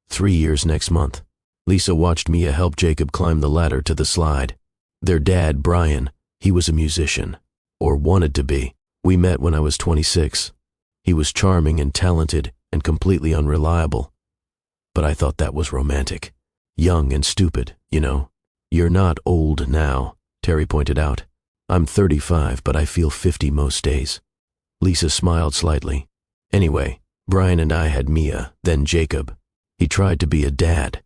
3 years next month." Lisa watched Mia help Jacob climb the ladder to the slide. Their dad, Brian, he was a musician, or wanted to be. We met when I was 26. He was charming and talented and completely unreliable. But I thought that was romantic. Young and stupid, you know. "You're not old now," Terry pointed out. "I'm 35, but I feel 50 most days." Lisa smiled slightly. "Anyway, Brian and I had Mia, then Jacob. He tried to be a dad.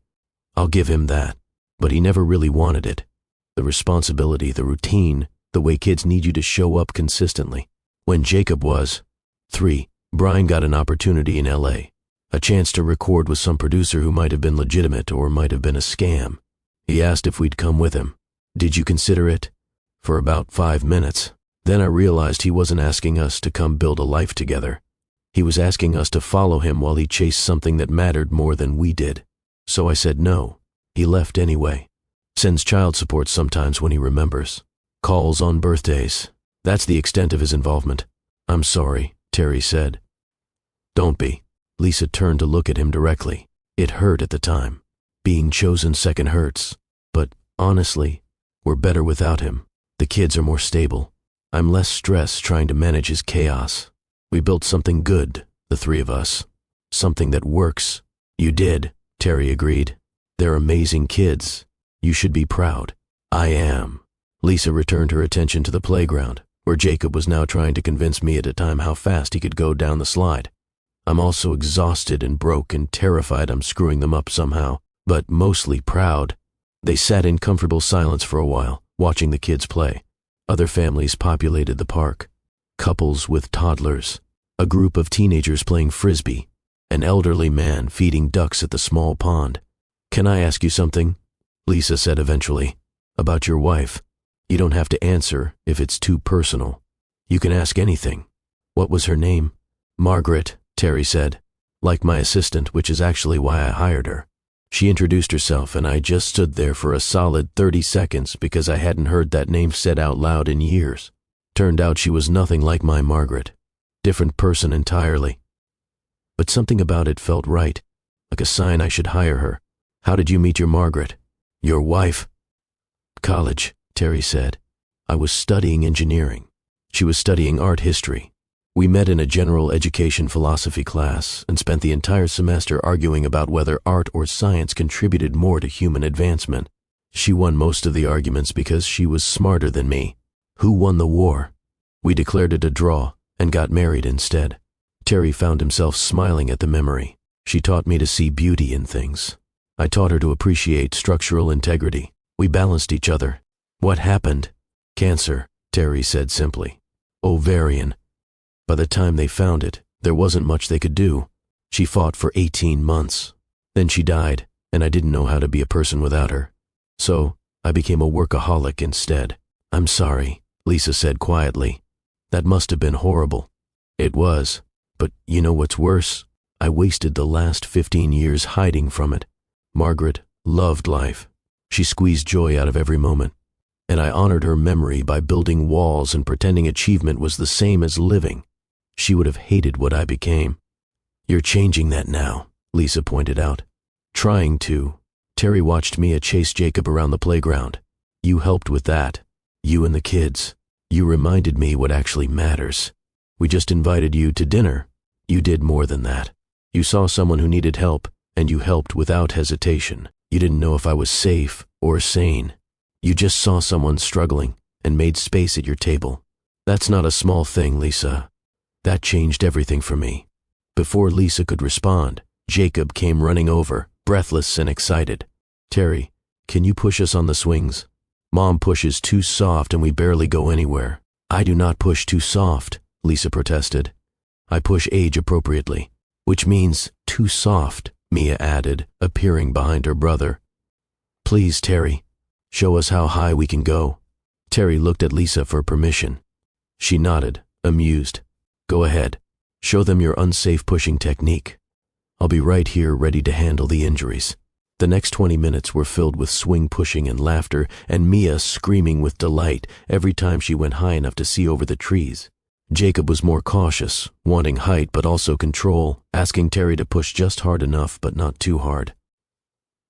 I'll give him that. But he never really wanted it. The responsibility, the routine, the way kids need you to show up consistently. When Jacob was 3, Brian got an opportunity in LA. A chance to record with some producer who might have been legitimate or might have been a scam. He asked if we'd come with him. Did you consider it? For about 5 minutes. Then I realized he wasn't asking us to come build a life together. He was asking us to follow him while he chased something that mattered more than we did. So I said no. He left anyway. Sends child support sometimes when he remembers. Calls on birthdays. That's the extent of his involvement. I'm sorry, Terry said. Don't be. Lisa turned to look at him directly. It hurt at the time. Being chosen second hurts. But honestly, we're better without him. The kids are more stable. I'm less stressed trying to manage his chaos. We built something good, the three of us. Something that works. You did, Terry agreed. They're amazing kids. You should be proud. I am. Lisa returned her attention to the playground, where Jacob was now trying to convince me at a time how fast he could go down the slide. I'm also exhausted and broke and terrified I'm screwing them up somehow, but mostly proud. They sat in comfortable silence for a while, watching the kids play. Other families populated the park. Couples with toddlers. A group of teenagers playing frisbee. An elderly man feeding ducks at the small pond. Can I ask you something? Lisa said eventually. About your wife. You don't have to answer if it's too personal. You can ask anything. What was her name? Margaret, Terry said. Like my assistant, which is actually why I hired her. She introduced herself and I just stood there for a solid 30 seconds because I hadn't heard that name said out loud in years. Turned out she was nothing like my Margaret. Different person entirely. But something about it felt right, like a sign I should hire her. How did you meet your Margaret? Your wife? College, Terry said. I was studying engineering. She was studying art history. We met in a general education philosophy class and spent the entire semester arguing about whether art or science contributed more to human advancement. She won most of the arguments because she was smarter than me. Who won the war? We declared it a draw and got married instead. Terry found himself smiling at the memory. She taught me to see beauty in things. I taught her to appreciate structural integrity. We balanced each other. What happened? Cancer, Terry said simply. Ovarian. By the time they found it, there wasn't much they could do. She fought for 18 months. Then she died, and I didn't know how to be a person without her. So, I became a workaholic instead. I'm sorry, Lisa said quietly. That must have been horrible. It was. But you know what's worse? I wasted the last 15 years hiding from it. Margaret loved life. She squeezed joy out of every moment. And I honored her memory by building walls and pretending achievement was the same as living. She would have hated what I became. You're changing that now, Lisa pointed out. Trying to. Terry watched Mia chase Jacob around the playground. You helped with that. You and the kids. You reminded me what actually matters. We just invited you to dinner. You did more than that. You saw someone who needed help, and you helped without hesitation. You didn't know if I was safe or sane. You just saw someone struggling and made space at your table. That's not a small thing, Lisa. That changed everything for me. Before Lisa could respond, Jacob came running over, breathless and excited. Terry, can you push us on the swings? Mom pushes too soft and we barely go anywhere. I do not push too soft, Lisa protested. I push age appropriately, which means too soft, Mia added, appearing behind her brother. Please, Terry, show us how high we can go. Terry looked at Lisa for permission. She nodded, amused. Go ahead. Show them your unsafe pushing technique. I'll be right here ready to handle the injuries. The next 20 minutes were filled with swing pushing and laughter, and Mia screaming with delight every time she went high enough to see over the trees. Jacob was more cautious, wanting height but also control, asking Terry to push just hard enough but not too hard.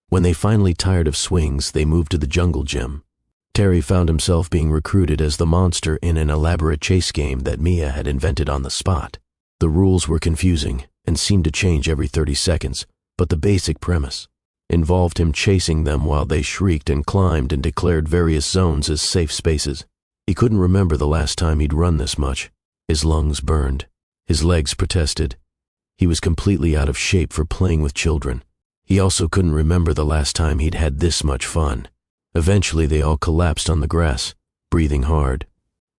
When they finally tired of swings, they moved to the jungle gym. Terry found himself being recruited as the monster in an elaborate chase game that Mia had invented on the spot. The rules were confusing and seemed to change every 30 seconds, but the basic premise involved him chasing them while they shrieked and climbed and declared various zones as safe spaces. He couldn't remember the last time he'd run this much. His lungs burned. His legs protested. He was completely out of shape for playing with children. He also couldn't remember the last time he'd had this much fun. Eventually, they all collapsed on the grass, breathing hard.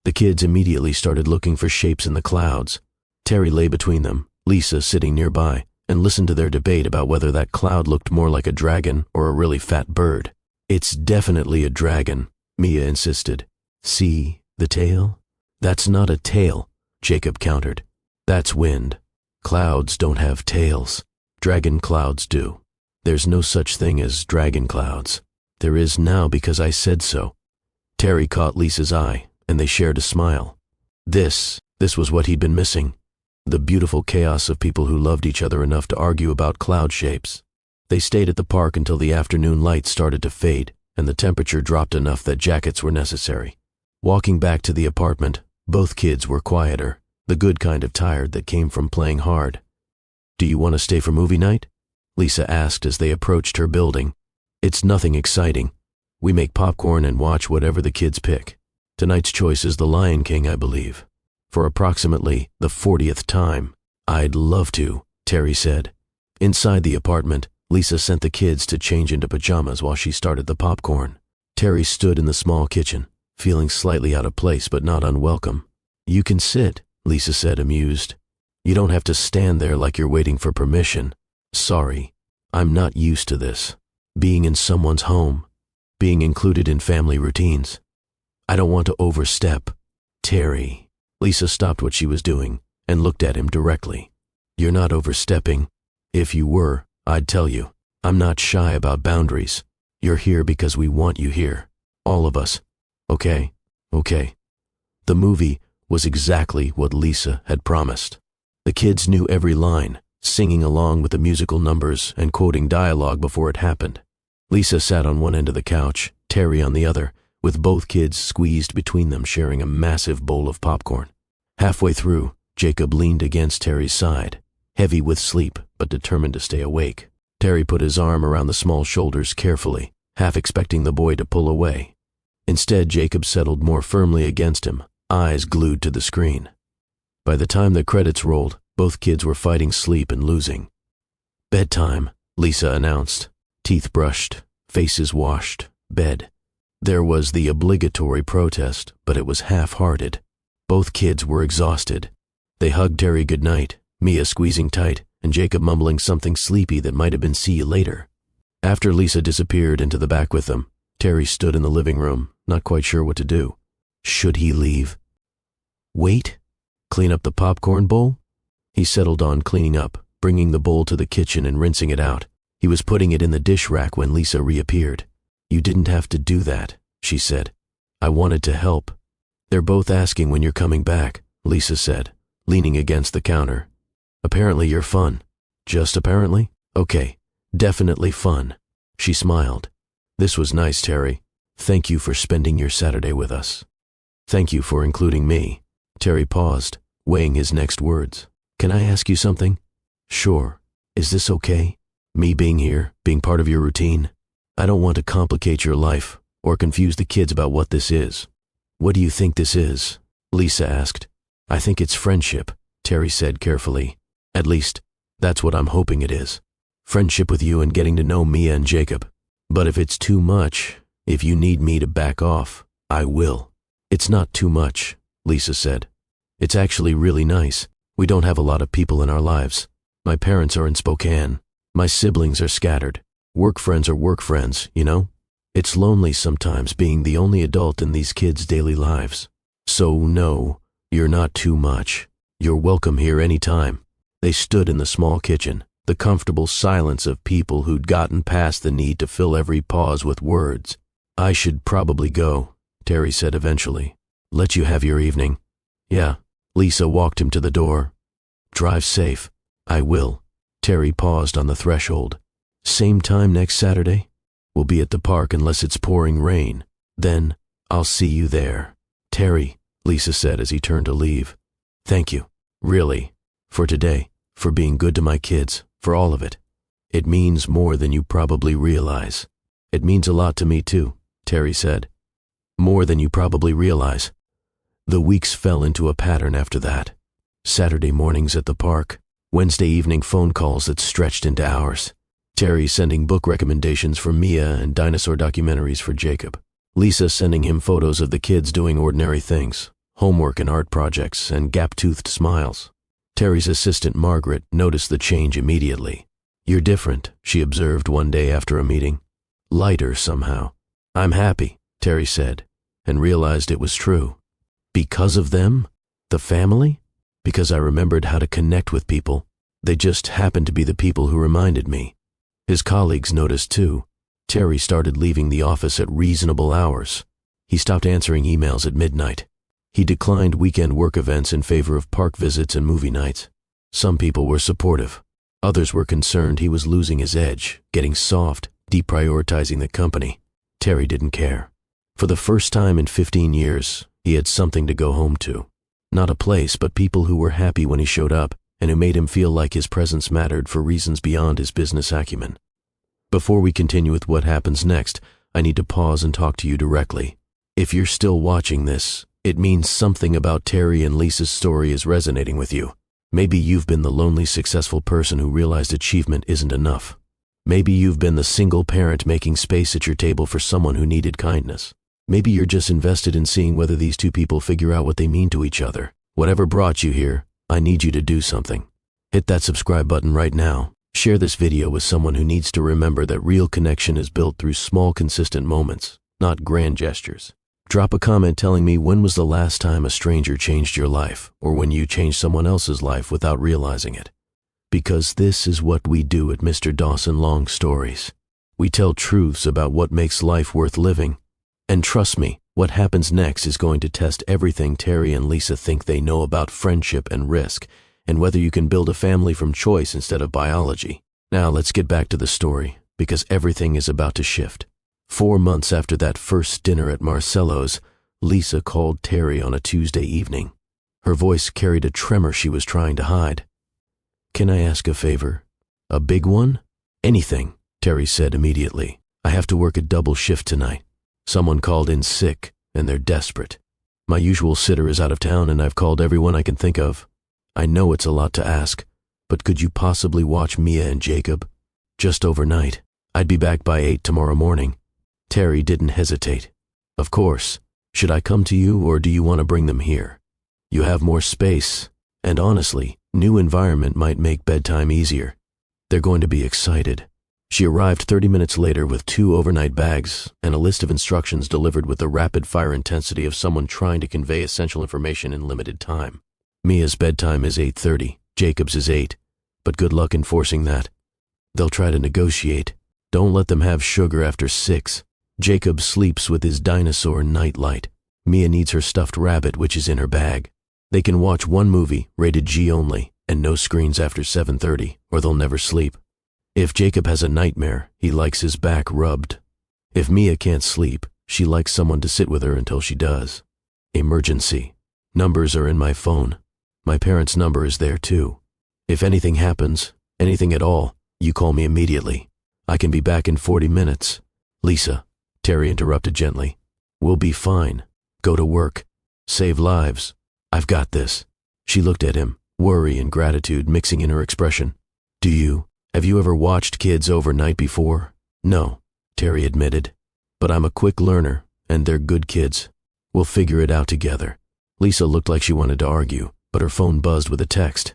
The kids immediately started looking for shapes in the clouds. Terry lay between them, Lisa sitting nearby, and listened to their debate about whether that cloud looked more like a dragon or a really fat bird. It's definitely a dragon, Mia insisted. See, the tail? That's not a tail, Jacob countered. That's wind. Clouds don't have tails. Dragon clouds do. There's no such thing as dragon clouds. There is now because I said so. Terry caught Lisa's eye, and they shared a smile. This was what he'd been missing. The beautiful chaos of people who loved each other enough to argue about cloud shapes. They stayed at the park until the afternoon light started to fade and the temperature dropped enough that jackets were necessary. Walking back to the apartment, both kids were quieter, the good kind of tired that came from playing hard. "Do you want to stay for movie night?" Lisa asked as they approached her building. "It's nothing exciting. We make popcorn and watch whatever the kids pick. Tonight's choice is The Lion King, I believe. For approximately the 40th time." "I'd love to," Terry said. Inside the apartment, Lisa sent the kids to change into pajamas while she started the popcorn. Terry stood in the small kitchen, feeling slightly out of place but not unwelcome. "You can sit," Lisa said, amused. "You don't have to stand there like you're waiting for permission." "Sorry, I'm not used to this. Being in someone's home, being included in family routines. I don't want to overstep." "Terry." Lisa stopped what she was doing and looked at him directly. "You're not overstepping. If you were, I'd tell you. I'm not shy about boundaries. You're here because we want you here. All of us. Okay? Okay." The movie was exactly what Lisa had promised. The kids knew every line, singing along with the musical numbers and quoting dialogue before it happened. Lisa sat on one end of the couch, Terry on the other, with both kids squeezed between them sharing a massive bowl of popcorn. Halfway through, Jacob leaned against Terry's side, heavy with sleep but determined to stay awake. Terry put his arm around the small shoulders carefully, half expecting the boy to pull away. Instead, Jacob settled more firmly against him, eyes glued to the screen. By the time the credits rolled, both kids were fighting sleep and losing. "Bedtime," Lisa announced. Teeth brushed, faces washed, bed. There was the obligatory protest, but it was half-hearted. Both kids were exhausted. They hugged Terry goodnight, Mia squeezing tight, and Jacob mumbling something sleepy that might have been "see you later." After Lisa disappeared into the back with them, Terry stood in the living room, not quite sure what to do. Should he leave? Wait? Clean up the popcorn bowl? He settled on cleaning up, bringing the bowl to the kitchen and rinsing it out. He was putting it in the dish rack when Lisa reappeared. "You didn't have to do that," she said. "I wanted to help." "They're both asking when you're coming back," Lisa said, leaning against the counter. "Apparently you're fun." "Just apparently? Okay, definitely fun." She smiled. "This was nice, Terry. Thank you for spending your Saturday with us." "Thank you for including me." Terry paused, weighing his next words. "Can I ask you something?" "Sure. Is this okay? Me being here, being part of your routine? I don't want to complicate your life or confuse the kids about what this is." "What do you think this is?" Lisa asked. "I think it's friendship," Terry said carefully. "At least, that's what I'm hoping it is. Friendship with you and getting to know Mia and Jacob. But if it's too much, if you need me to back off, I will." "It's not too much," Lisa said. "It's actually really nice. We don't have a lot of people in our lives. My parents are in Spokane. My siblings are scattered. Work friends are work friends, you know? It's lonely sometimes being the only adult in these kids' daily lives. So no, you're not too much. You're welcome here any time." They stood in the small kitchen, the comfortable silence of people who'd gotten past the need to fill every pause with words. "I should probably go," Terry said eventually. "Let you have your evening." "Yeah." Lisa walked him to the door. "Drive safe." "I will." Terry paused on the threshold. "Same time next Saturday? We'll be at the park unless it's pouring rain. Then I'll see you there." "Terry," Lisa said as he turned to leave. "Thank you, really, for today, for being good to my kids, for all of it. It means more than you probably realize." "It means a lot to me too," Terry said. "More than you probably realize." The weeks fell into a pattern after that. Saturday mornings at the park, Wednesday evening phone calls that stretched into hours. Terry sending book recommendations for Mia and dinosaur documentaries for Jacob. Lisa sending him photos of the kids doing ordinary things, homework and art projects, and gap-toothed smiles. Terry's assistant Margaret noticed the change immediately. "You're different," she observed one day after a meeting. "Lighter somehow." "I'm happy," Terry said, and realized it was true. Because of them? The family? Because I remembered how to connect with people. They just happened to be the people who reminded me. His colleagues noticed too. Terry started leaving the office at reasonable hours. He stopped answering emails at midnight. He declined weekend work events in favor of park visits and movie nights. Some people were supportive. Others were concerned he was losing his edge, getting soft, deprioritizing the company. Terry didn't care. For the first time in 15 years, he had something to go home to. Not a place, but people who were happy when he showed up and who made him feel like his presence mattered for reasons beyond his business acumen. Before we continue with what happens next, I need to pause and talk to you directly. If you're still watching this, it means something about Terry and Lisa's story is resonating with you. Maybe you've been the lonely, successful person who realized achievement isn't enough. Maybe you've been the single parent making space at your table for someone who needed kindness. Maybe you're just invested in seeing whether these two people figure out what they mean to each other. Whatever brought you here, I need you to do something. Hit that subscribe button right now. Share this video with someone who needs to remember that real connection is built through small, consistent moments, not grand gestures. Drop a comment telling me when was the last time a stranger changed your life, or when you changed someone else's life without realizing it. Because this is what we do at Mr. Dawson Long Stories. We tell truths about what makes life worth living. And trust me, what happens next is going to test everything Terry and Lisa think they know about friendship and risk, and whether you can build a family from choice instead of biology. Now let's get back to the story, because everything is about to shift. 4 months after that first dinner at Marcello's, Lisa called Terry on a Tuesday evening. Her voice carried a tremor she was trying to hide. "Can I ask a favor? A big one?" "Anything," Terry said immediately. "I have to work a double shift tonight. Someone called in sick, and they're desperate. My usual sitter is out of town, and I've called everyone I can think of. I know it's a lot to ask, but could you possibly watch Mia and Jacob? Just overnight. I'd be back by 8 tomorrow morning." Terry didn't hesitate. "Of course. Should I come to you, or do you want to bring them here? You have more space, and honestly, new environment might make bedtime easier. They're going to be excited." She arrived 30 minutes later with 2 overnight bags and a list of instructions delivered with the rapid-fire intensity of someone trying to convey essential information in limited time. Mia's bedtime is 8:30, Jacob's is 8, but good luck enforcing that. They'll try to negotiate. Don't let them have sugar after 6. Jacob sleeps with his dinosaur nightlight. Mia needs her stuffed rabbit, which is in her bag. They can watch one movie, rated G only, and no screens after 7:30, or they'll never sleep. If Jacob has a nightmare, he likes his back rubbed. If Mia can't sleep, she likes someone to sit with her until she does. Emergency. Numbers are in my phone. My parents' number is there too. If anything happens, anything at all, you call me immediately. I can be back in 40 minutes. "Lisa," Terry interrupted gently. "We'll be fine. Go to work. Save lives. I've got this." She looked at him, worry and gratitude mixing in her expression. Have you ever watched kids overnight before?" "No," Terry admitted. "But I'm a quick learner, and they're good kids. We'll figure it out together." Lisa looked like she wanted to argue, but her phone buzzed with a text.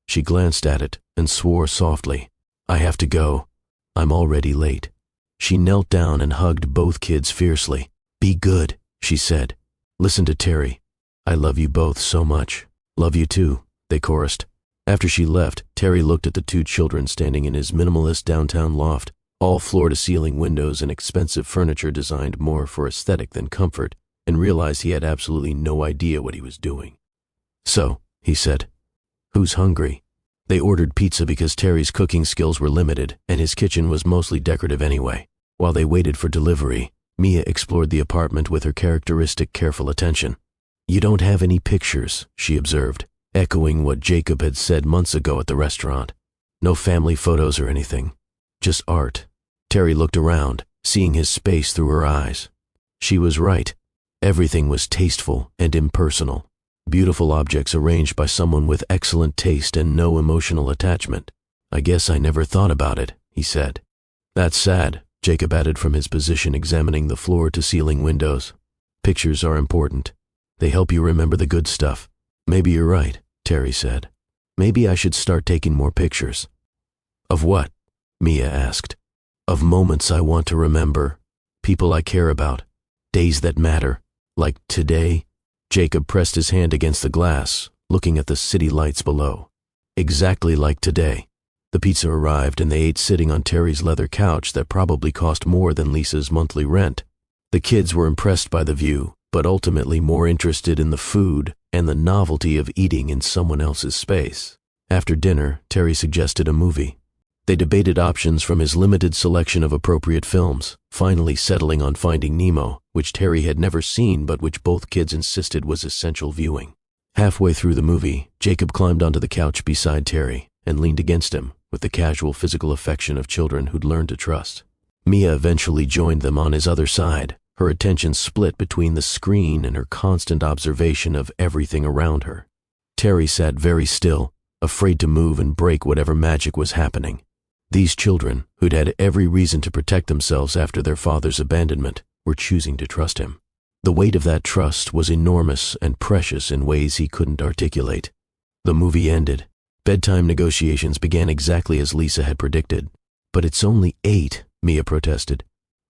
She glanced at it and swore softly. "I have to go. I'm already late." She knelt down and hugged both kids fiercely. "Be good," she said. "Listen to Terry. I love you both so much." "Love you too," they chorused. After she left, Terry looked at the 2 children standing in his minimalist downtown loft, all floor-to-ceiling windows and expensive furniture designed more for aesthetic than comfort, and realized he had absolutely no idea what he was doing. "So," he said, "who's hungry?" They ordered pizza because Terry's cooking skills were limited, and his kitchen was mostly decorative anyway. While they waited for delivery, Mia explored the apartment with her characteristic careful attention. "You don't have any pictures," she observed, echoing what Jacob had said months ago at the restaurant. "No family photos or anything. Just art." Terry looked around, seeing his space through her eyes. She was right. Everything was tasteful and impersonal. Beautiful objects arranged by someone with excellent taste and no emotional attachment. "I guess I never thought about it," he said. "That's sad," Jacob added from his position examining the floor-to-ceiling windows. "Pictures are important. They help you remember the good stuff." "Maybe you're right," Terry said. "Maybe I should start taking more pictures." "Of what?" Mia asked. "Of moments I want to remember. People I care about. Days that matter. Like today." Jacob pressed his hand against the glass, looking at the city lights below. "Exactly like today." The pizza arrived and they ate sitting on Terry's leather couch that probably cost more than Lisa's monthly rent. The kids were impressed by the view, but ultimately more interested in the food and the novelty of eating in someone else's space. After dinner, Terry suggested a movie. They debated options from his limited selection of appropriate films, finally settling on Finding Nemo, which Terry had never seen but which both kids insisted was essential viewing. Halfway through the movie, Jacob climbed onto the couch beside Terry and leaned against him with the casual physical affection of children who'd learned to trust. Mia eventually joined them on his other side, her attention split between the screen and her constant observation of everything around her. Terry sat very still, afraid to move and break whatever magic was happening. These children, who'd had every reason to protect themselves after their father's abandonment, were choosing to trust him. The weight of that trust was enormous and precious in ways he couldn't articulate. The movie ended. Bedtime negotiations began exactly as Lisa had predicted. "But it's only 8, Mia protested.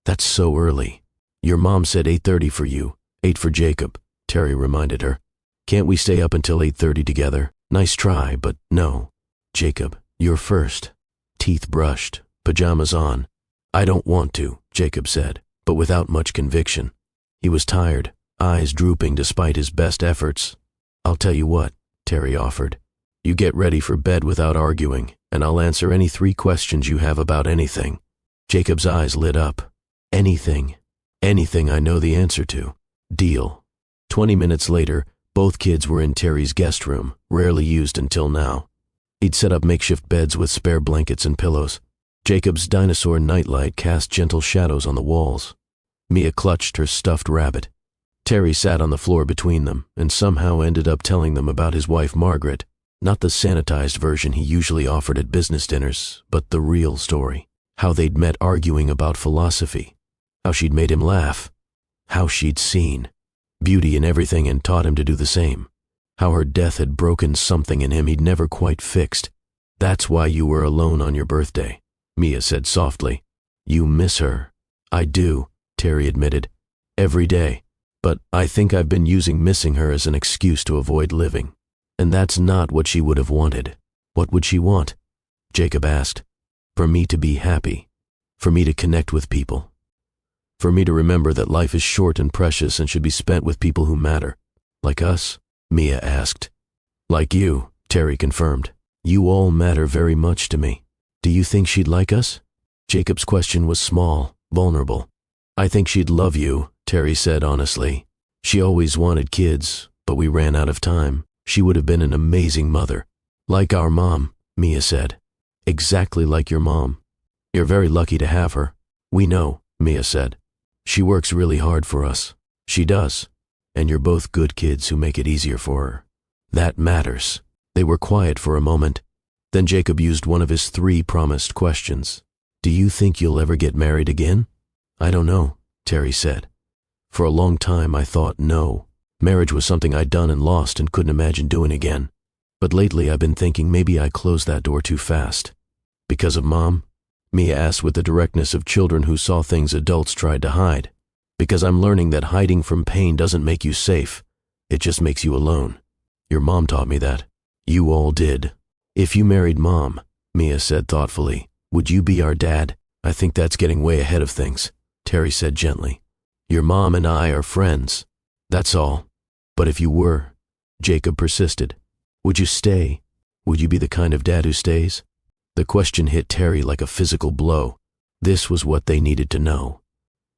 "That's so early." "Your mom said 8:30 for you, 8 for Jacob," Terry reminded her. "Can't we stay up until 8:30 together? Nice try, but no. Jacob, you're first." Teeth brushed, pajamas on. "I don't want to," Jacob said, but without much conviction. He was tired, eyes drooping despite his best efforts. "I'll tell you what," Terry offered. "You get ready for bed without arguing, and I'll answer any 3 questions you have about anything." Jacob's eyes lit up. "Anything. Anything I know the answer to. Deal." 20 minutes later, both kids were in Terry's guest room, rarely used until now. He'd set up makeshift beds with spare blankets and pillows. Jacob's dinosaur nightlight cast gentle shadows on the walls. Mia clutched her stuffed rabbit. Terry sat on the floor between them and somehow ended up telling them about his wife Margaret, not the sanitized version he usually offered at business dinners, but the real story. How they'd met arguing about philosophy. How she'd made him laugh. How she'd seen beauty in everything and taught him to do the same. How her death had broken something in him he'd never quite fixed. "That's why you were alone on your birthday," Mia said softly. "You miss her." "I do," Terry admitted. "Every day. But I think I've been using missing her as an excuse to avoid living. And that's not what she would have wanted." "What would she want?" Jacob asked. "For me to be happy. For me to connect with people. For me to remember that life is short and precious and should be spent with people who matter." "Like us?" Mia asked. "Like you," Terry confirmed. "You all matter very much to me." "Do you think she'd like us?" Jacob's question was small, vulnerable. "I think she'd love you," Terry said honestly. "She always wanted kids, but we ran out of time. She would have been an amazing mother." "Like our mom," Mia said. "Exactly like your mom. You're very lucky to have her." "We know," Mia said. "She works really hard for us." "She does. And you're both good kids who make it easier for her. That matters." They were quiet for a moment. Then Jacob used one of his 3 promised questions. "Do you think you'll ever get married again?" "I don't know," Terry said. "For a long time I thought no. Marriage was something I'd done and lost and couldn't imagine doing again. But lately I've been thinking maybe I closed that door too fast." "Because of Mom?" Mia asked with the directness of children who saw things adults tried to hide. "Because I'm learning that hiding from pain doesn't make you safe. It just makes you alone. Your mom taught me that. You all did." "If you married Mom," Mia said thoughtfully, "would you be our dad?" "I think that's getting way ahead of things," Terry said gently. "Your mom and I are friends. That's all." "But if you were," Jacob persisted, "would you stay? Would you be the kind of dad who stays?" The question hit Terry like a physical blow. This was what they needed to know.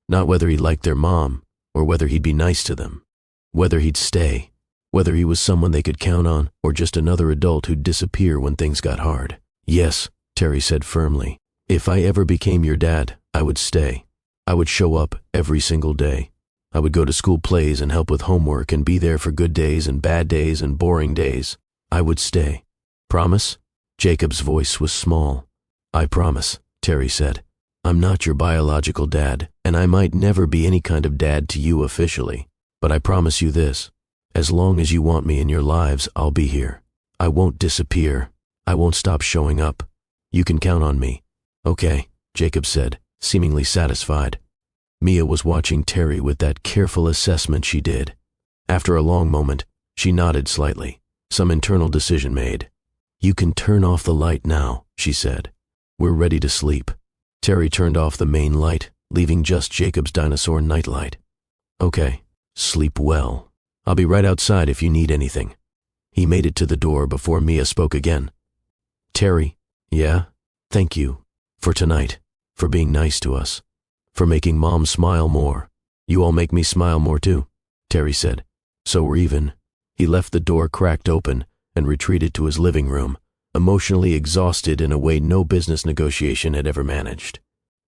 Not whether he liked their mom, or whether he'd be nice to them. Whether he'd stay. Whether he was someone they could count on, or just another adult who'd disappear when things got hard. "Yes," Terry said firmly. "If I ever became your dad, I would stay. I would show up every single day. I would go to school plays and help with homework and be there for good days and bad days and boring days. I would stay. Promise?" Jacob's voice was small. "I promise," Terry said. "I'm not your biological dad, and I might never be any kind of dad to you officially. But I promise you this. As long as you want me in your lives, I'll be here. I won't disappear. I won't stop showing up. You can count on me." "Okay," Jacob said, seemingly satisfied. Mia was watching Terry with that careful assessment she did. After a long moment, she nodded slightly, some internal decision made. "You can turn off the light now," she said. "We're ready to sleep." Terry turned off the main light, leaving just Jacob's dinosaur nightlight. "Okay, sleep well. I'll be right outside if you need anything." He made it to the door before Mia spoke again. Terry, yeah? Thank you. For tonight. For being nice to us. For making Mom smile more. You all make me smile more too, Terry said. So we're even. He left the door cracked open and retreated to his living room, emotionally exhausted in a way no business negotiation had ever managed.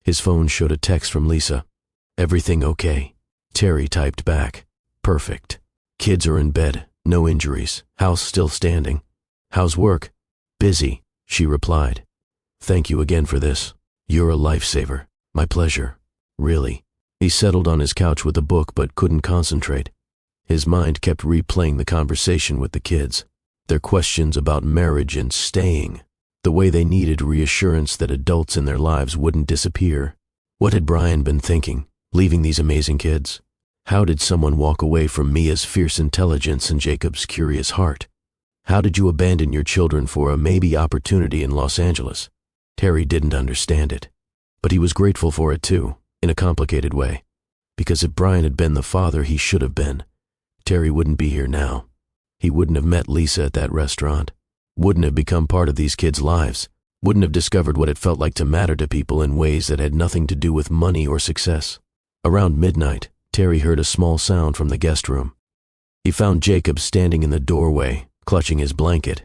His phone showed a text from Lisa. Everything okay? Terry typed back. Perfect. Kids are in bed, no injuries, house still standing. How's work? Busy, she replied. Thank you again for this. You're a lifesaver. My pleasure. Really. He settled on his couch with a book but couldn't concentrate. His mind kept replaying the conversation with the kids, their questions about marriage and staying, the way they needed reassurance that adults in their lives wouldn't disappear. What had Brian been thinking, leaving these amazing kids? How did someone walk away from Mia's fierce intelligence and Jacob's curious heart? How did you abandon your children for a maybe opportunity in Los Angeles? Terry didn't understand it, but he was grateful for it too, in a complicated way. Because if Brian had been the father he should have been, Terry wouldn't be here now. He wouldn't have met Lisa at that restaurant, wouldn't have become part of these kids' lives, wouldn't have discovered what it felt like to matter to people in ways that had nothing to do with money or success. Around midnight, Terry heard a small sound from the guest room. He found Jacob standing in the doorway, clutching his blanket.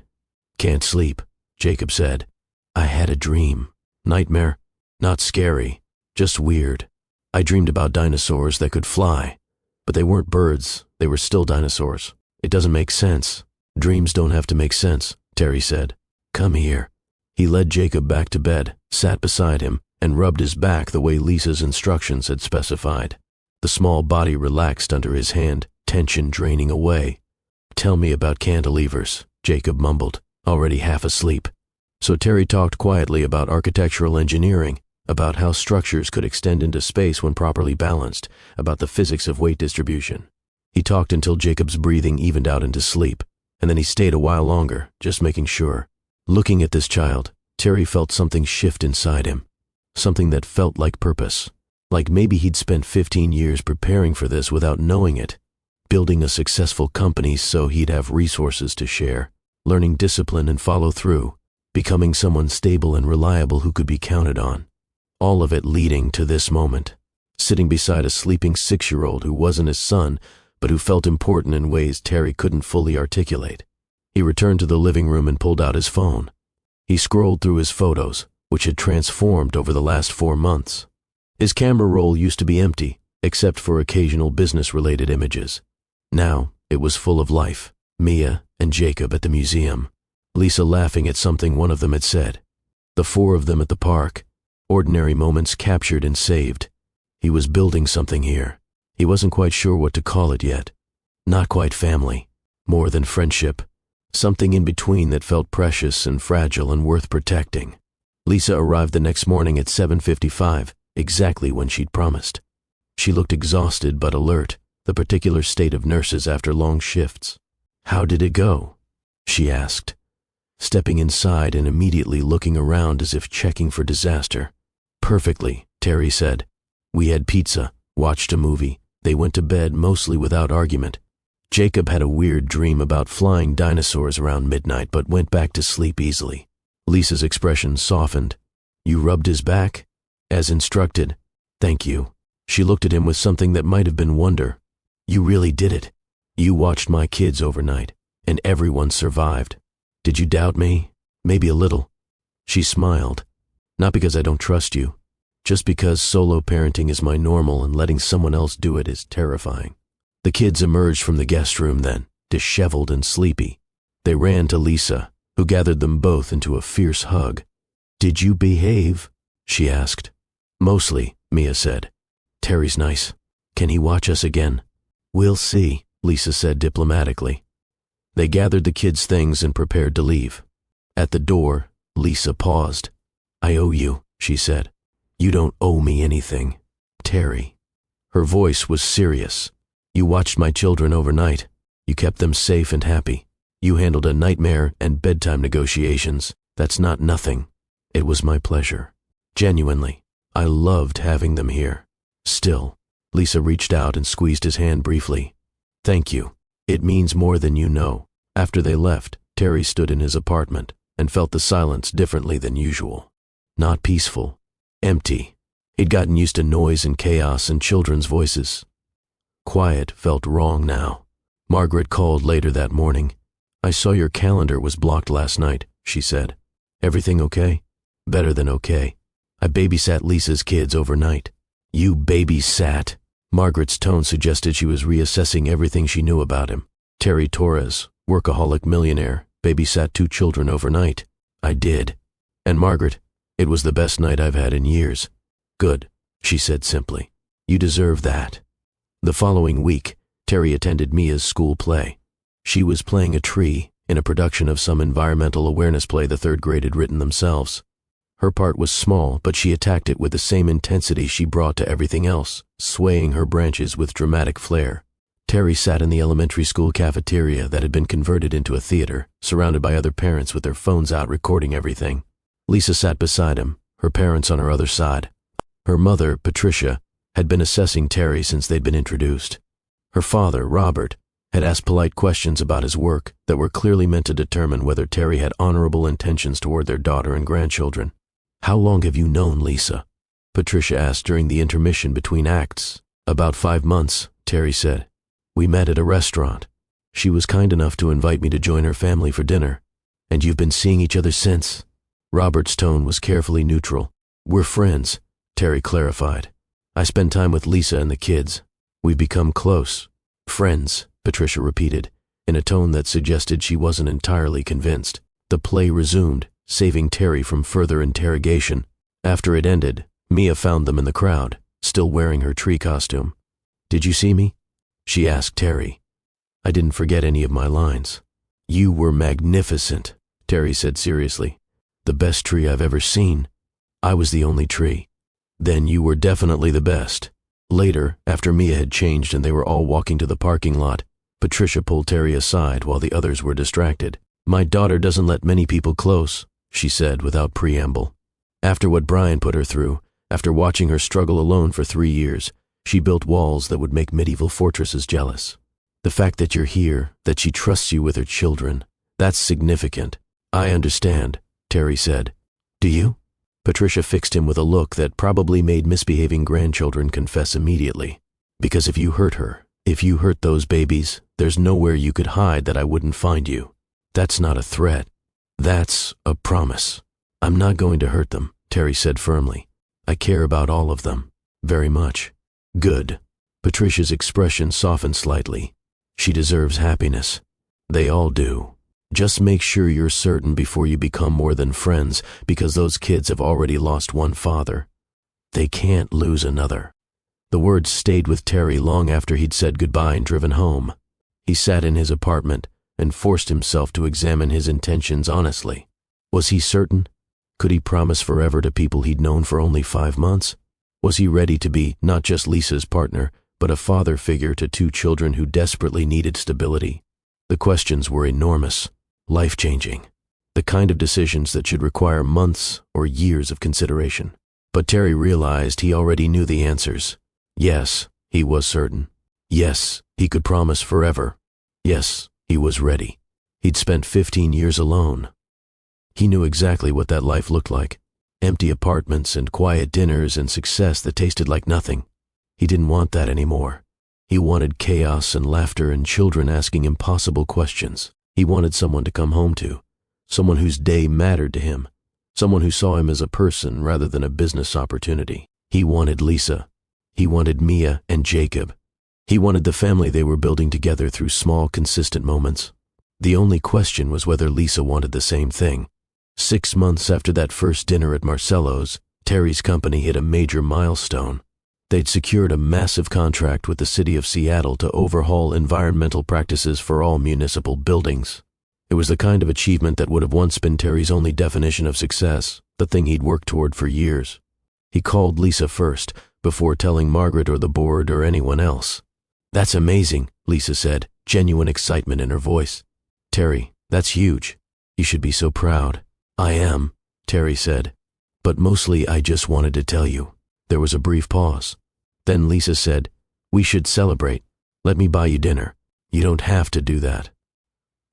Can't sleep, Jacob said. I had a dream. Nightmare? Not scary, just weird. I dreamed about dinosaurs that could fly, but they weren't birds, they were still dinosaurs. It doesn't make sense. Dreams don't have to make sense, Terry said. Come here. He led Jacob back to bed, sat beside him, and rubbed his back the way Lisa's instructions had specified. The small body relaxed under his hand, tension draining away. Tell me about cantilevers, Jacob mumbled, already half asleep. So Terry talked quietly about architectural engineering, about how structures could extend into space when properly balanced, about the physics of weight distribution. He talked until Jacob's breathing evened out into sleep, and then he stayed a while longer, just making sure. Looking at this child, Terry felt something shift inside him, something that felt like purpose, like maybe he'd spent 15 years preparing for this without knowing it, building a successful company so he'd have resources to share, learning discipline and follow through, becoming someone stable and reliable who could be counted on. All of it leading to this moment, sitting beside a sleeping 6-year-old who wasn't his son, but who felt important in ways Terry couldn't fully articulate. He returned to the living room and pulled out his phone. He scrolled through his photos, which had transformed over the last 4 months. His camera roll used to be empty, except for occasional business-related images. Now, it was full of life, Mia and Jacob at the museum, Lisa laughing at something one of them had said, the 4 of them at the park, ordinary moments captured and saved. He was building something here. He wasn't quite sure what to call it yet. Not quite family, more than friendship, something in between that felt precious and fragile and worth protecting. Lisa arrived the next morning at 7:55, exactly when she'd promised. She looked exhausted but alert, the particular state of nurses after long shifts. How did it go? She asked, stepping inside and immediately looking around as if checking for disaster. Perfectly, Terry said. We had pizza, watched a movie. They went to bed mostly without argument. Jacob had a weird dream about flying dinosaurs around midnight but went back to sleep easily. Lisa's expression softened. You rubbed his back? As instructed. Thank you. She looked at him with something that might have been wonder. You really did it. You watched my kids overnight, and everyone survived. Did you doubt me? Maybe a little. She smiled. Not because I don't trust you, just because solo parenting is my normal and letting someone else do it is terrifying. The kids emerged from the guest room then, disheveled and sleepy. They ran to Lisa, who gathered them both into a fierce hug. Did you behave? She asked. Mostly, Mia said. Terry's nice. Can he watch us again? We'll see, Lisa said diplomatically. They gathered the kids' things and prepared to leave. At the door, Lisa paused. I owe you, she said. You don't owe me anything, Terry. Her voice was serious. You watched my children overnight. You kept them safe and happy. You handled a nightmare and bedtime negotiations. That's not nothing. It was my pleasure. Genuinely, I loved having them here. Still, Lisa reached out and squeezed his hand briefly. Thank you. It means more than you know. After they left, Terry stood in his apartment, and felt the silence differently than usual. Not peaceful. Empty. He'd gotten used to noise and chaos and children's voices. Quiet felt wrong now. Margaret called later that morning. "I saw your calendar was blocked last night," she said. "Everything okay?" "Better than okay. I babysat Lisa's kids overnight." "You babysat?" Margaret's tone suggested she was reassessing everything she knew about him. "Terry Torres, workaholic millionaire, babysat 2 children overnight." "I did." "And Margaret, it was the best night I've had in years." "Good," she said simply. "You deserve that." The following week, Terry attended Mia's school play. She was playing a tree in a production of some environmental awareness play the 3rd grade had written themselves. Her part was small, but she attacked it with the same intensity she brought to everything else, swaying her branches with dramatic flair. Terry sat in the elementary school cafeteria that had been converted into a theater, surrounded by other parents with their phones out recording everything. Lisa sat beside him, her parents on her other side. Her mother, Patricia, had been assessing Terry since they'd been introduced. Her father, Robert, had asked polite questions about his work that were clearly meant to determine whether Terry had honorable intentions toward their daughter and grandchildren. "How long have you known Lisa?" Patricia asked during the intermission between acts. "About 5 months, Terry said. "We met at a restaurant. She was kind enough to invite me to join her family for dinner." "And you've been seeing each other since?" Robert's tone was carefully neutral. "We're friends," Terry clarified. "I spend time with Lisa and the kids. We've become close." "Friends," Patricia repeated, in a tone that suggested she wasn't entirely convinced. The play resumed, saving Terry from further interrogation. After it ended, Mia found them in the crowd, still wearing her tree costume. "Did you see me?" she asked Terry. "I didn't forget any of my lines." "You were magnificent," Terry said seriously. "The best tree I've ever seen." "I was the only tree." "Then you were definitely the best." Later, after Mia had changed and they were all walking to the parking lot, Patricia pulled Terry aside while the others were distracted. "My daughter doesn't let many people close," she said without preamble. "After what Brian put her through, after watching her struggle alone for 3 years, she built walls that would make medieval fortresses jealous. The fact that you're here, that she trusts you with her children, that's significant." "I understand," Terry said. "Do you?" Patricia fixed him with a look that probably made misbehaving grandchildren confess immediately. "Because if you hurt her, if you hurt those babies, there's nowhere you could hide that I wouldn't find you. That's not a threat. That's a promise." "I'm not going to hurt them," Terry said firmly. "I care about all of them. Very much." "Good." Patricia's expression softened slightly. "She deserves happiness. They all do. Just make sure you're certain before you become more than friends, because those kids have already lost one father. They can't lose another." The words stayed with Terry long after he'd said goodbye and driven home. He sat in his apartment and forced himself to examine his intentions honestly. Was he certain? Could he promise forever to people he'd known for only 5 months? Was he ready to be not just Lisa's partner, but a father figure to 2 children who desperately needed stability? The questions were enormous, life-changing, the kind of decisions that should require months or years of consideration. But Terry realized he already knew the answers. Yes, he was certain. Yes, he could promise forever. Yes, he was ready. He'd spent 15 years alone. He knew exactly what that life looked like. Empty apartments and quiet dinners and success that tasted like nothing. He didn't want that anymore. He wanted chaos and laughter and children asking impossible questions. He wanted someone to come home to, someone whose day mattered to him, someone who saw him as a person rather than a business opportunity. He wanted Lisa. He wanted Mia and Jacob. He wanted the family they were building together through small, consistent moments. The only question was whether Lisa wanted the same thing. 6 months after that first dinner at Marcello's, Terry's company hit a major milestone. They'd secured a massive contract with the city of Seattle to overhaul environmental practices for all municipal buildings. It was the kind of achievement that would have once been Terry's only definition of success, the thing he'd worked toward for years. He called Lisa first, before telling Margaret or the board or anyone else. "That's amazing," Lisa said, genuine excitement in her voice. "Terry, that's huge. You should be so proud." "I am," Terry said. "But mostly I just wanted to tell you." There was a brief pause. Then Lisa said, "We should celebrate. Let me buy you dinner." "You don't have to do that."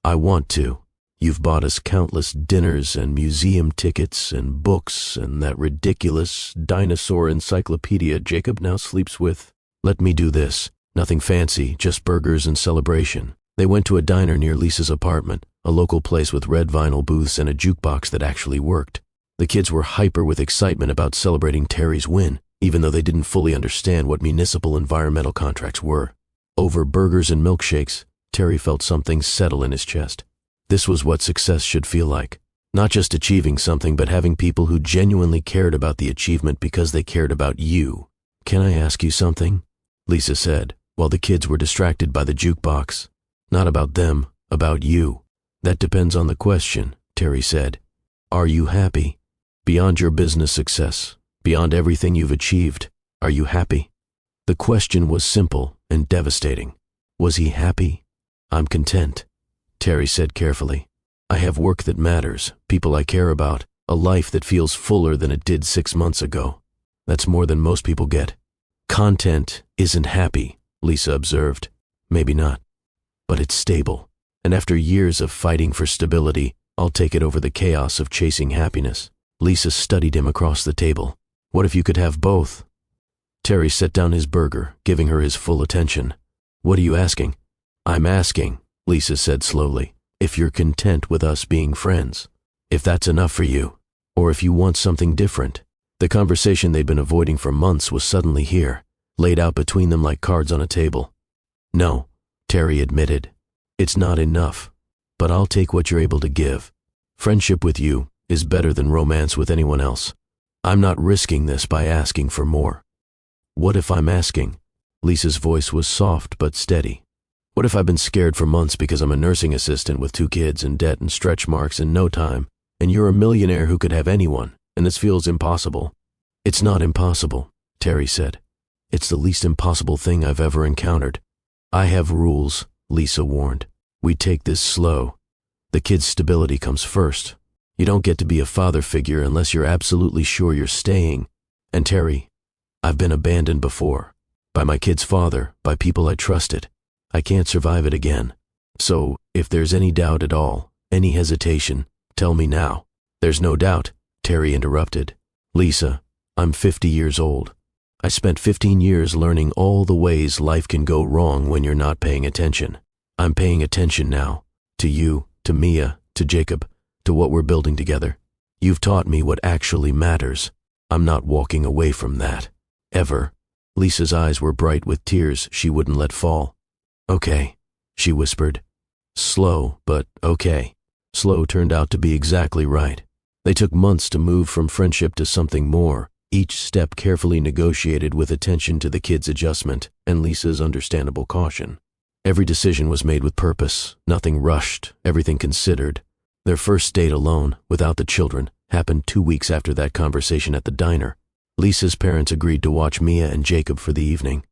"I want to." You've bought us countless dinners and museum tickets and books and that ridiculous dinosaur encyclopedia Jacob now sleeps with. Let me do this. Nothing fancy, just burgers and celebration. They went to a diner near Lisa's apartment, a local place with red vinyl booths and a jukebox that actually worked. The kids were hyper with excitement about celebrating Terry's win, even though they didn't fully understand what municipal environmental contracts were. Over burgers and milkshakes, Terry felt something settle in his chest. This was what success should feel like. Not just achieving something, but having people who genuinely cared about the achievement because they cared about you. Can I ask you something? Lisa said, while the kids were distracted by the jukebox. Not about them, about you. That depends on the question, Terry said. Are you happy? Beyond your business success, beyond everything you've achieved, are you happy? The question was simple and devastating. Was he happy? I'm content, Terry said carefully. I have work that matters, people I care about, a life that feels fuller than it did 6 months ago. That's more than most people get. Content isn't happy, Lisa observed. Maybe not. But it's stable. And after years of fighting for stability, I'll take it over the chaos of chasing happiness. Lisa studied him across the table. What if you could have both? Terry set down his burger, giving her his full attention. What are you asking? I'm asking, Lisa said slowly, if you're content with us being friends. If that's enough for you. Or if you want something different. The conversation they'd been avoiding for months was suddenly here, laid out between them like cards on a table. No, Terry admitted. It's not enough. But I'll take what you're able to give. Friendship with you is better than romance with anyone else. I'm not risking this by asking for more. What if I'm asking? Lisa's voice was soft but steady. What if I've been scared for months because I'm a nursing assistant with 2 kids and debt and stretch marks and no time, and you're a millionaire who could have anyone, and this feels impossible? It's not impossible, Terry said. It's the least impossible thing I've ever encountered. I have rules, Lisa warned. We take this slow. The kid's stability comes first. You don't get to be a father figure unless you're absolutely sure you're staying. And Terry, I've been abandoned before. By my kid's father, by people I trusted. I can't survive it again. So, if there's any doubt at all, any hesitation, tell me now. There's no doubt, Terry interrupted. Lisa, I'm 50 years old. I spent 15 years learning all the ways life can go wrong when you're not paying attention. I'm paying attention now. To you, to Mia, to Jacob, to what we're building together. You've taught me what actually matters. I'm not walking away from that. Ever. Lisa's eyes were bright with tears she wouldn't let fall. Okay, she whispered. Slow, but okay. Slow turned out to be exactly right. They took months to move from friendship to something more, each step carefully negotiated with attention to the kids' adjustment and Lisa's understandable caution. Every decision was made with purpose, nothing rushed, everything considered. Their first date alone, without the children, happened 2 weeks after that conversation at the diner. Lisa's parents agreed to watch Mia and Jacob for the evening.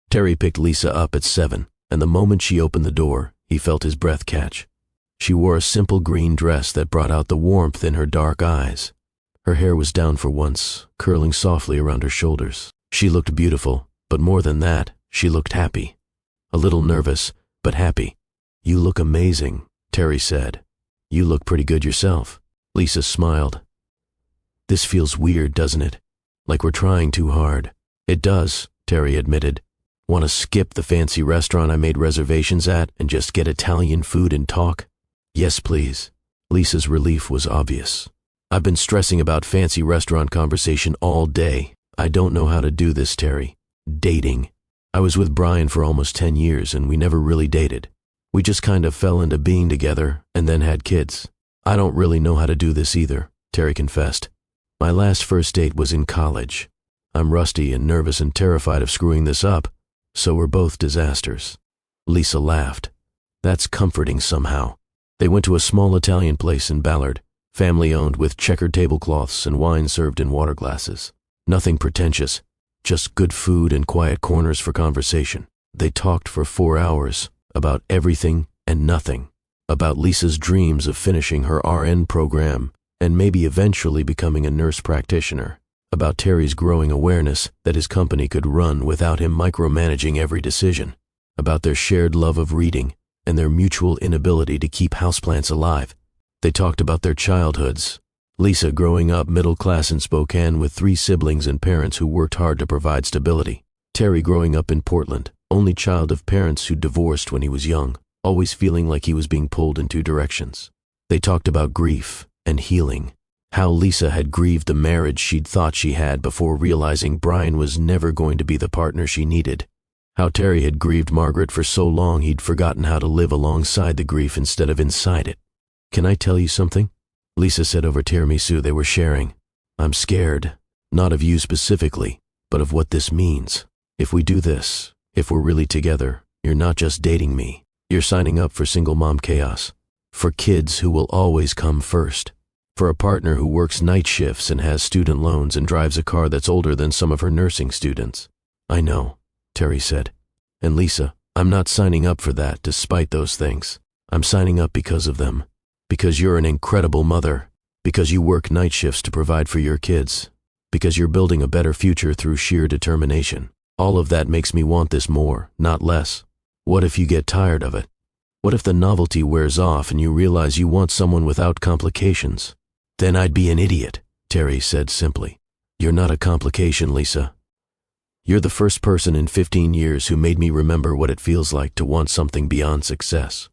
Terry picked Lisa up at 7, and the moment she opened the door, he felt his breath catch. She wore a simple green dress that brought out the warmth in her dark eyes. Her hair was down for once, curling softly around her shoulders. She looked beautiful, but more than that, she looked happy. A little nervous, but happy. You look amazing, Terry said. You look pretty good yourself. Lisa smiled. This feels weird, doesn't it? Like we're trying too hard. It does, Terry admitted. Want to skip the fancy restaurant I made reservations at and just get Italian food and talk? Yes, please. Lisa's relief was obvious. I've been stressing about fancy restaurant conversation all day. I don't know how to do this, Terry. Dating. I was with Brian for almost 10 years and we never really dated. We just kind of fell into being together and then had kids. I don't really know how to do this either, Terry confessed. My last first date was in college. I'm rusty and nervous and terrified of screwing this up, so we're both disasters. Lisa laughed. That's comforting somehow. They went to a small Italian place in Ballard, family-owned with checkered tablecloths and wine served in water glasses. Nothing pretentious, just good food and quiet corners for conversation. They talked for 4 hours about everything and nothing, about Lisa's dreams of finishing her RN program and maybe eventually becoming a nurse practitioner, about Terry's growing awareness that his company could run without him micromanaging every decision, about their shared love of reading and their mutual inability to keep houseplants alive. They talked about their childhoods. Lisa growing up middle class in Spokane with 3 siblings and parents who worked hard to provide stability. Terry growing up in Portland, only child of parents who divorced when he was young, always feeling like he was being pulled in 2 directions. They talked about grief and healing, how Lisa had grieved the marriage she'd thought she had before realizing Brian was never going to be the partner she needed. How Terry had grieved Margaret for so long he'd forgotten how to live alongside the grief instead of inside it. "Can I tell you something?" Lisa said over tiramisu they were sharing. "I'm scared, not of you specifically, but of what this means. If we do this, if we're really together, you're not just dating me. You're signing up for single mom chaos. For kids who will always come first. For a partner who works night shifts and has student loans and drives a car that's older than some of her nursing students." "I know," Terry said. "And Lisa, I'm not signing up for that despite those things. I'm signing up because of them. Because you're an incredible mother. Because you work night shifts to provide for your kids. Because you're building a better future through sheer determination. All of that makes me want this more, not less. What if you get tired of it? What if the novelty wears off and you realize you want someone without complications?" "Then I'd be an idiot," Terry said simply. "You're not a complication, Lisa. You're the first person in 15 years who made me remember what it feels like to want something beyond success.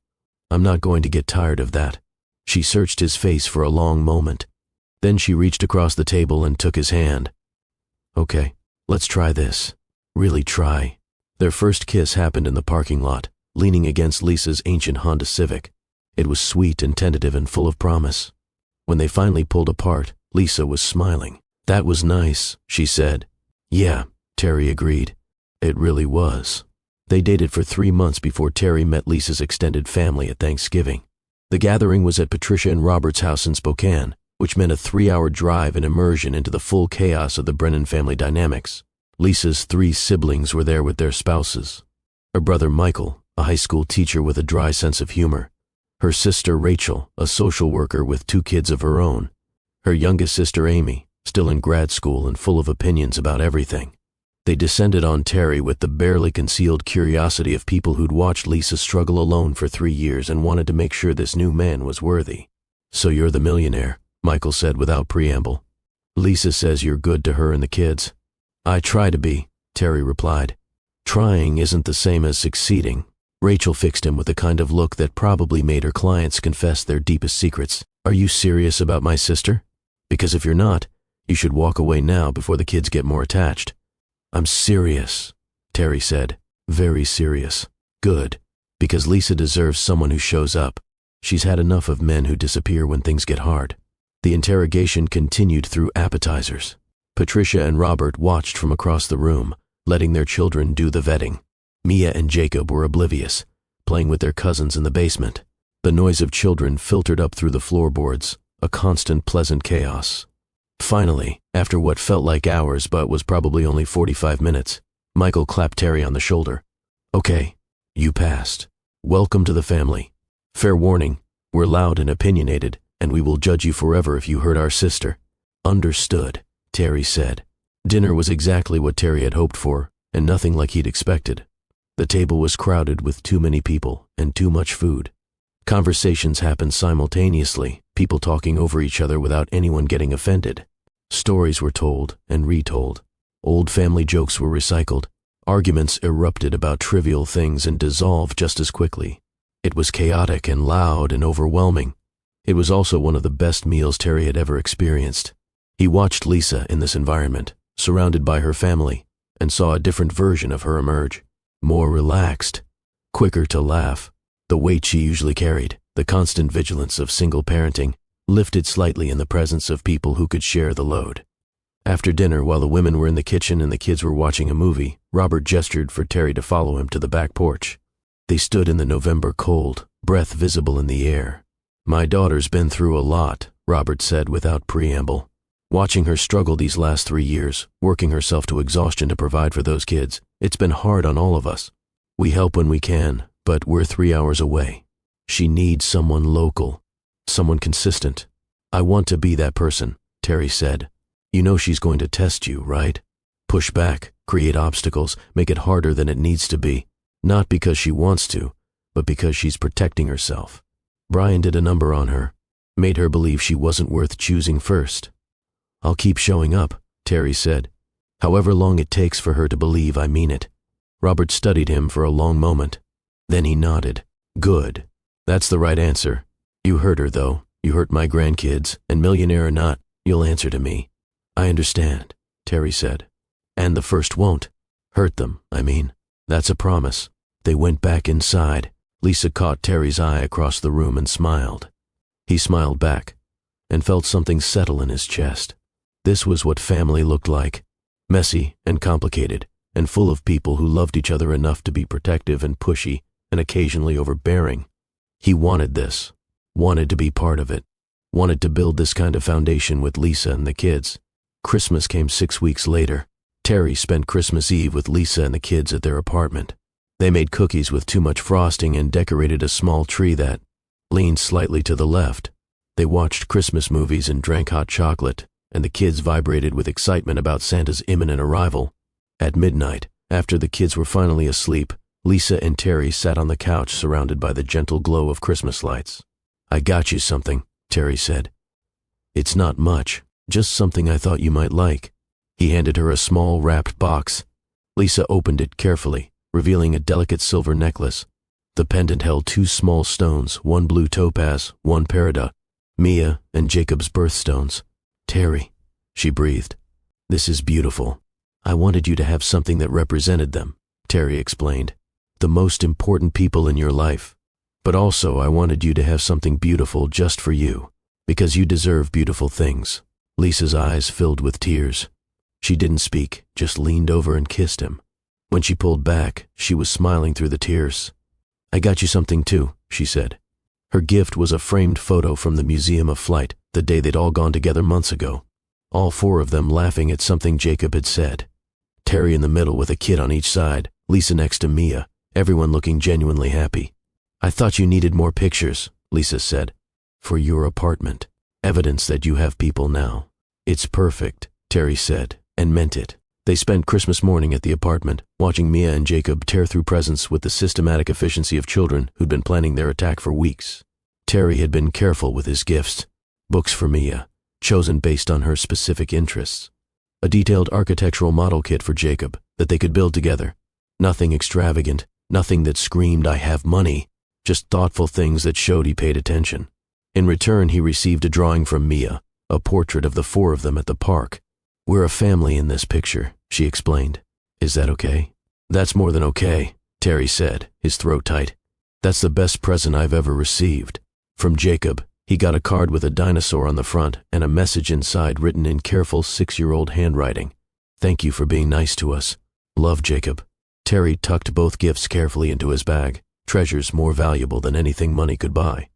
I'm not going to get tired of that." She searched his face for a long moment. Then she reached across the table and took his hand. "Okay, let's try this. Really try." Their first kiss happened in the parking lot, leaning against Lisa's ancient Honda Civic. It was sweet and tentative and full of promise. When they finally pulled apart, Lisa was smiling. "That was nice," she said. "Yeah," Terry agreed. "It really was." They dated for 3 months before Terry met Lisa's extended family at Thanksgiving. The gathering was at Patricia and Robert's house in Spokane, which meant a 3-hour drive and immersion into the full chaos of the Brennan family dynamics. Lisa's 3 siblings were there with their spouses. Her brother Michael, a high school teacher with a dry sense of humor. Her sister Rachel, a social worker with 2 kids of her own. Her youngest sister Amy, still in grad school and full of opinions about everything. They descended on Terry with the barely concealed curiosity of people who'd watched Lisa struggle alone for 3 years and wanted to make sure this new man was worthy. "So you're the millionaire," Michael said without preamble. "Lisa says you're good to her and the kids." "I try to be," Terry replied. "Trying isn't the same as succeeding." Rachel fixed him with the kind of look that probably made her clients confess their deepest secrets. "Are you serious about my sister? Because if you're not, you should walk away now before the kids get more attached." "I'm serious," Terry said. "Very serious." "Good. Because Lisa deserves someone who shows up. She's had enough of men who disappear when things get hard." The interrogation continued through appetizers. Patricia and Robert watched from across the room, letting their children do the vetting. Mia and Jacob were oblivious, playing with their cousins in the basement. The noise of children filtered up through the floorboards, a constant pleasant chaos. Finally, after what felt like hours but was probably only 45 minutes, Michael clapped Terry on the shoulder. "Okay, you passed. Welcome to the family. Fair warning, we're loud and opinionated, and we will judge you forever if you hurt our sister." "Understood," Terry said. Dinner was exactly what Terry had hoped for, and nothing like he'd expected. The table was crowded with too many people and too much food. Conversations happened simultaneously, people talking over each other without anyone getting offended. Stories were told and retold. Old family jokes were recycled. Arguments erupted about trivial things and dissolved just as quickly. It was chaotic and loud and overwhelming. It was also one of the best meals Terry had ever experienced. He watched Lisa in this environment, surrounded by her family, and saw a different version of her emerge. More relaxed, quicker to laugh. The weight she usually carried, the constant vigilance of single parenting, lifted slightly in the presence of people who could share the load. After dinner, while the women were in the kitchen and the kids were watching a movie, Robert gestured for Terry to follow him to the back porch. They stood in the November cold, breath visible in the air. "My daughter's been through a lot," Robert said without preamble. "Watching her struggle these last 3 years, working herself to exhaustion to provide for those kids, it's been hard on all of us. We help when we can, but we're 3 hours away. She needs someone local, someone consistent. I want to be that person," Terry said. "You know she's going to test you, right? Push back, create obstacles, make it harder than it needs to be. Not because she wants to, but because she's protecting herself. Brian did a number on her. made her believe she wasn't worth choosing first. "I'll keep showing up," Terry said. "However long it takes for her to believe I mean it." Robert studied him for a long moment. Then he nodded. "Good. That's the right answer. You hurt her, though. You hurt my grandkids, and millionaire or not, you'll answer to me." "I understand," Terry said. "And the first won't. Hurt them, I mean. That's a promise." They went back inside. Lisa caught Terry's eye across the room and smiled. He smiled back and felt something settle in his chest. This was what family looked like. Messy and complicated, and full of people who loved each other enough to be protective and pushy and occasionally overbearing. He wanted this, wanted to be part of it, wanted to build this kind of foundation with Lisa and the kids. Christmas came 6 weeks later. Terry spent Christmas Eve with Lisa and the kids at their apartment. They made cookies with too much frosting and decorated a small tree that leaned slightly to the left. They watched Christmas movies and drank hot chocolate, and the kids vibrated with excitement about Santa's imminent arrival. At midnight, after the kids were finally asleep, Lisa and Terry sat on the couch surrounded by the gentle glow of Christmas lights. "I got you something," Terry said. "It's not much, just something I thought you might like." He handed her a small wrapped box. Lisa opened it carefully, revealing a delicate silver necklace. The pendant held 2 small stones, one blue topaz, one peridot, Mia and Jacob's birthstones. "Terry," she breathed, "this is beautiful. I wanted you to have something that represented them," Terry explained. "The most important people in your life. But also I wanted you to have something beautiful just for you, because you deserve beautiful things." Lisa's eyes filled with tears. She didn't speak, just leaned over and kissed him. When she pulled back, she was smiling through the tears. "I got you something too," she said. Her gift was a framed photo from the Museum of Flight, the day they'd all gone together months ago. All 4 of them laughing at something Jacob had said. Terry in the middle with a kid on each side, Lisa next to Mia, everyone looking genuinely happy. "I thought you needed more pictures," Lisa said. "For your apartment. Evidence that you have people now." "It's perfect," Terry said, and meant it. They spent Christmas morning at the apartment, watching Mia and Jacob tear through presents with the systematic efficiency of children who'd been planning their attack for weeks. Terry had been careful with his gifts. Books for Mia, chosen based on her specific interests. A detailed architectural model kit for Jacob that they could build together. Nothing extravagant, nothing that screamed, "I have money," just thoughtful things that showed he paid attention. In return, he received a drawing from Mia, a portrait of the 4 of them at the park. "We're a family in this picture," she explained. "Is that okay?" "That's more than okay," Terry said, his throat tight. "That's the best present I've ever received." From Jacob, he got a card with a dinosaur on the front and a message inside written in careful 6-year-old handwriting. "Thank you for being nice to us. Love, Jacob." Terry tucked both gifts carefully into his bag, treasures more valuable than anything money could buy.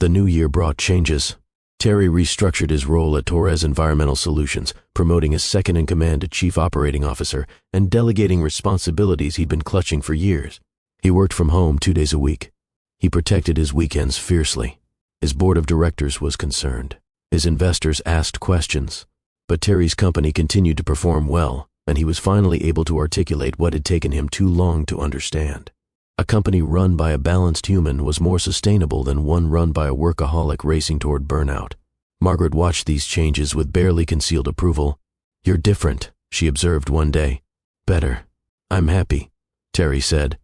The new year brought changes. Terry restructured his role at Torres Environmental Solutions, promoting his second-in-command to Chief Operating Officer and delegating responsibilities he'd been clutching for years. He worked from home 2 days a week. He protected his weekends fiercely. His board of directors was concerned. His investors asked questions. But Terry's company continued to perform well, and he was finally able to articulate what had taken him too long to understand. A company run by a balanced human was more sustainable than one run by a workaholic racing toward burnout. Margaret watched these changes with barely concealed approval. "You're different," she observed one day. "Better. I'm happy," Terry said.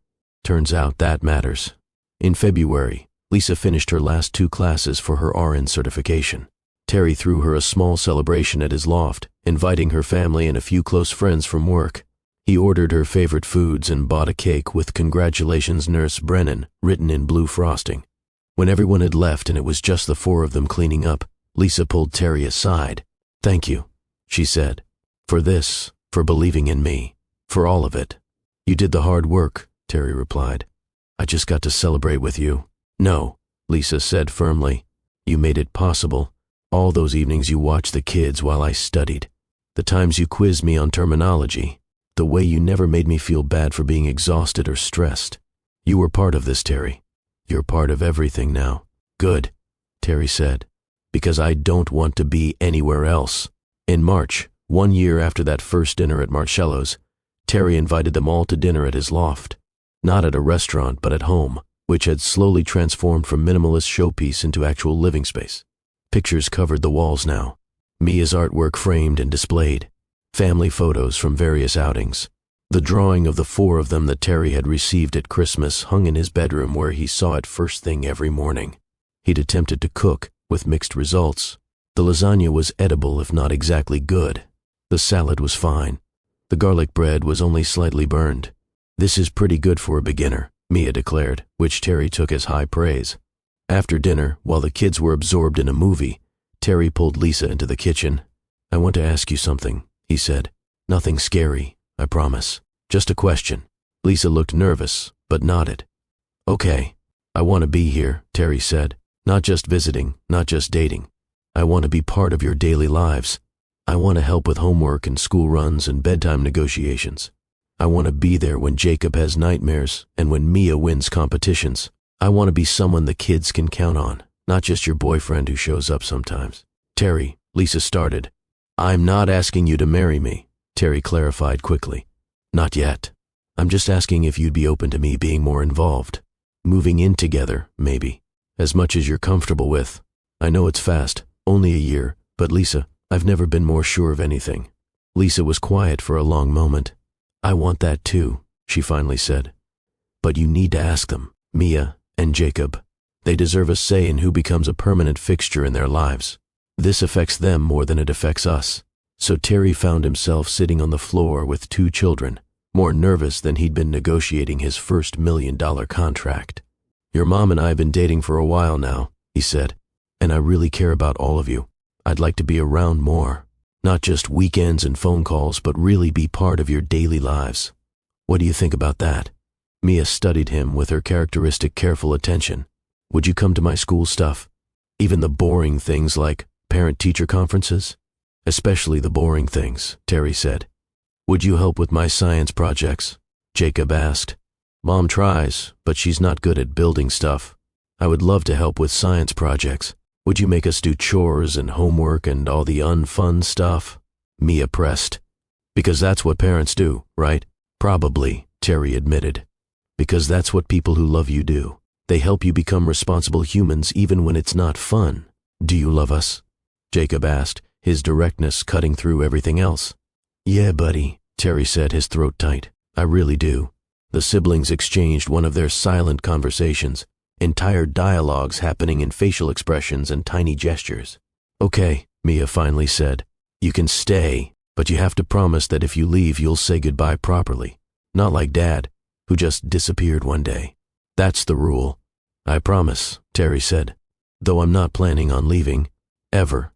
"Turns out that matters." In February, Lisa finished her last 2 classes for her RN certification. Terry threw her a small celebration at his loft, inviting her family and a few close friends from work. He ordered her favorite foods and bought a cake with "Congratulations, Nurse Brennan" written in blue frosting. When everyone had left and it was just the 4 of them cleaning up, Lisa pulled Terry aside. "Thank you," she said. "For this, for believing in me, for all of it." "You did the hard work," Terry replied. "I just got to celebrate with you." "No," Lisa said firmly. "You made it possible. All those evenings you watched the kids while I studied. The times you quizzed me on terminology. The way you never made me feel bad for being exhausted or stressed. You were part of this, Terry. You're part of everything now." "Good," Terry said, "because I don't want to be anywhere else." In March, 1 year after that first dinner at Marcello's, Terry invited them all to dinner at his loft. Not at a restaurant, but at home, which had slowly transformed from minimalist showpiece into actual living space. Pictures covered the walls now. Mia's artwork framed and displayed. Family photos from various outings. The drawing of the four of them that Terry had received at Christmas hung in his bedroom where he saw it first thing every morning. He'd attempted to cook, with mixed results. The lasagna was edible if not exactly good. The salad was fine. The garlic bread was only slightly burned. "This is pretty good for a beginner," Mia declared, which Terry took as high praise. After dinner, while the kids were absorbed in a movie, Terry pulled Lisa into the kitchen. "I want to ask you something," he said. "Nothing scary, I promise. Just a question." Lisa looked nervous, but nodded. "Okay. I want to be here," Terry said. "Not just visiting, not just dating. I want to be part of your daily lives. I want to help with homework and school runs and bedtime negotiations. I want to be there when Jacob has nightmares and when Mia wins competitions. I want to be someone the kids can count on, not just your boyfriend who shows up sometimes." "Terry," Lisa started. "I'm not asking you to marry me," Terry clarified quickly. "Not yet. I'm just asking if you'd be open to me being more involved. Moving in together, maybe. As much as you're comfortable with. I know it's fast, only a year, but Lisa, I've never been more sure of anything." Lisa was quiet for a long moment. "I want that too," she finally said. "But you need to ask them, Mia and Jacob. They deserve a say in who becomes a permanent fixture in their lives. This affects them more than it affects us." So Terry found himself sitting on the floor with two children, more nervous than he'd been negotiating his first $1 million contract. "Your mom and I have been dating for a while now," he said, "and I really care about all of you. I'd like to be around more. Not just weekends and phone calls, but really be part of your daily lives. What do you think about that?" Mia studied him with her characteristic careful attention. "Would you come to my school stuff? Even the boring things like parent-teacher conferences?" "Especially the boring things," Terry said. "Would you help with my science projects?" Jacob asked. "Mom tries, but she's not good at building stuff. I would love to help with science projects. Would you make us do chores and homework and all the unfun stuff?" Mia pressed. "Because that's what parents do, right?" "Probably," Terry admitted. "Because that's what people who love you do. They help you become responsible humans even when it's not fun." "Do you love us?" Jacob asked, his directness cutting through everything else. "Yeah, buddy," Terry said, his throat tight. "I really do." The siblings exchanged one of their silent conversations, entire dialogues happening in facial expressions and tiny gestures. "Okay," Mia finally said. "You can stay, but you have to promise that if you leave, you'll say goodbye properly. Not like Dad, who just disappeared one day. That's the rule." "I promise," Terry said, "though I'm not planning on leaving. Ever."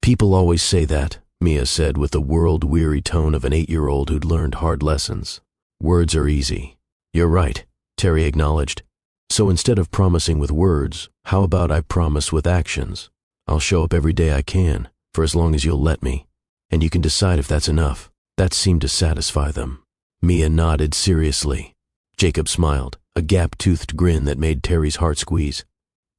"People always say that," Mia said with the world-weary tone of an 8-year-old who'd learned hard lessons. "Words are easy." "You're right," Terry acknowledged. "So instead of promising with words, how about I promise with actions? I'll show up every day I can, for as long as you'll let me, and you can decide if that's enough." That seemed to satisfy them. Mia nodded seriously. Jacob smiled, a gap-toothed grin that made Terry's heart squeeze.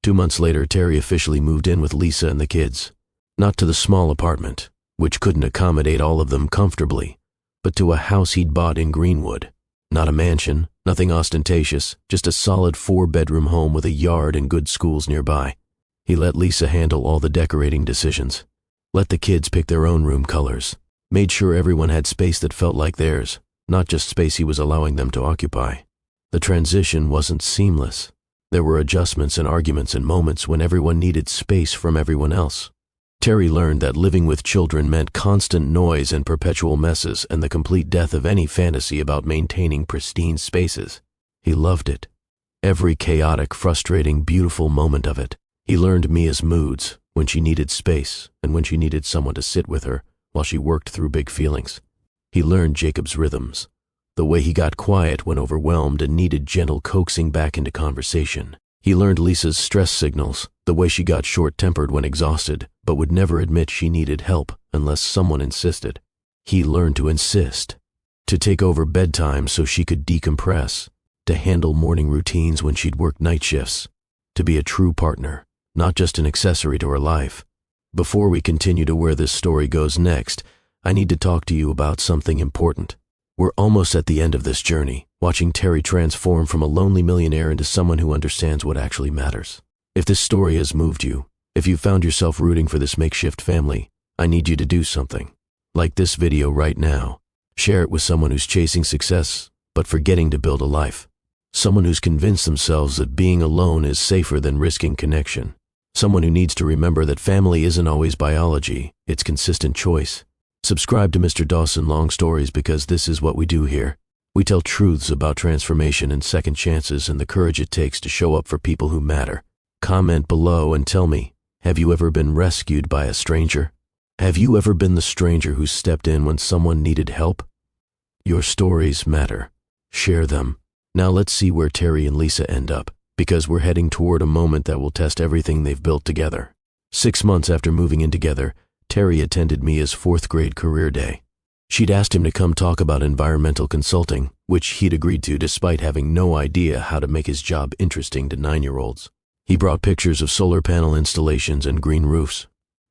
2 months later, Terry officially moved in with Lisa and the kids. Not to the small apartment, which couldn't accommodate all of them comfortably, but to a house he'd bought in Greenwood. Not a mansion, nothing ostentatious, just a solid 4-bedroom home with a yard and good schools nearby. He let Lisa handle all the decorating decisions. Let the kids pick their own room colors. Made sure everyone had space that felt like theirs, not just space he was allowing them to occupy. The transition wasn't seamless. There were adjustments and arguments and moments when everyone needed space from everyone else. Terry learned that living with children meant constant noise and perpetual messes and the complete death of any fantasy about maintaining pristine spaces. He loved it. Every chaotic, frustrating, beautiful moment of it. He learned Mia's moods, when she needed space and when she needed someone to sit with her while she worked through big feelings. He learned Jacob's rhythms, the way he got quiet when overwhelmed and needed gentle coaxing back into conversation. He learned Lisa's stress signals, the way she got short-tempered when exhausted, but would never admit she needed help unless someone insisted. He learned to insist, to take over bedtime so she could decompress, to handle morning routines when she'd work night shifts, to be a true partner, not just an accessory to her life. Before we continue to where this story goes next, I need to talk to you about something important. We're almost at the end of this journey, watching Terry transform from a lonely millionaire into someone who understands what actually matters. If this story has moved you, If you found yourself rooting for this makeshift family, I need you to do something. Like this video right now. Share it with someone who's chasing success, but forgetting to build a life. Someone who's convinced themselves that being alone is safer than risking connection. Someone who needs to remember that family isn't always biology, it's consistent choice. Subscribe to Mr. Dawson Long Stories because this is what we do here. We tell truths about transformation and second chances and the courage it takes to show up for people who matter. Comment below and tell me, have you ever been rescued by a stranger? Have you ever been the stranger who stepped in when someone needed help? Your stories matter. Share them. Now let's see where Terry and Lisa end up, because we're heading toward a moment that will test everything they've built together. 6 months after moving in together, Terry attended Mia's 4th grade career day. She'd asked him to come talk about environmental consulting, which he'd agreed to despite having no idea how to make his job interesting to 9-year-olds. He brought pictures of solar panel installations and green roofs.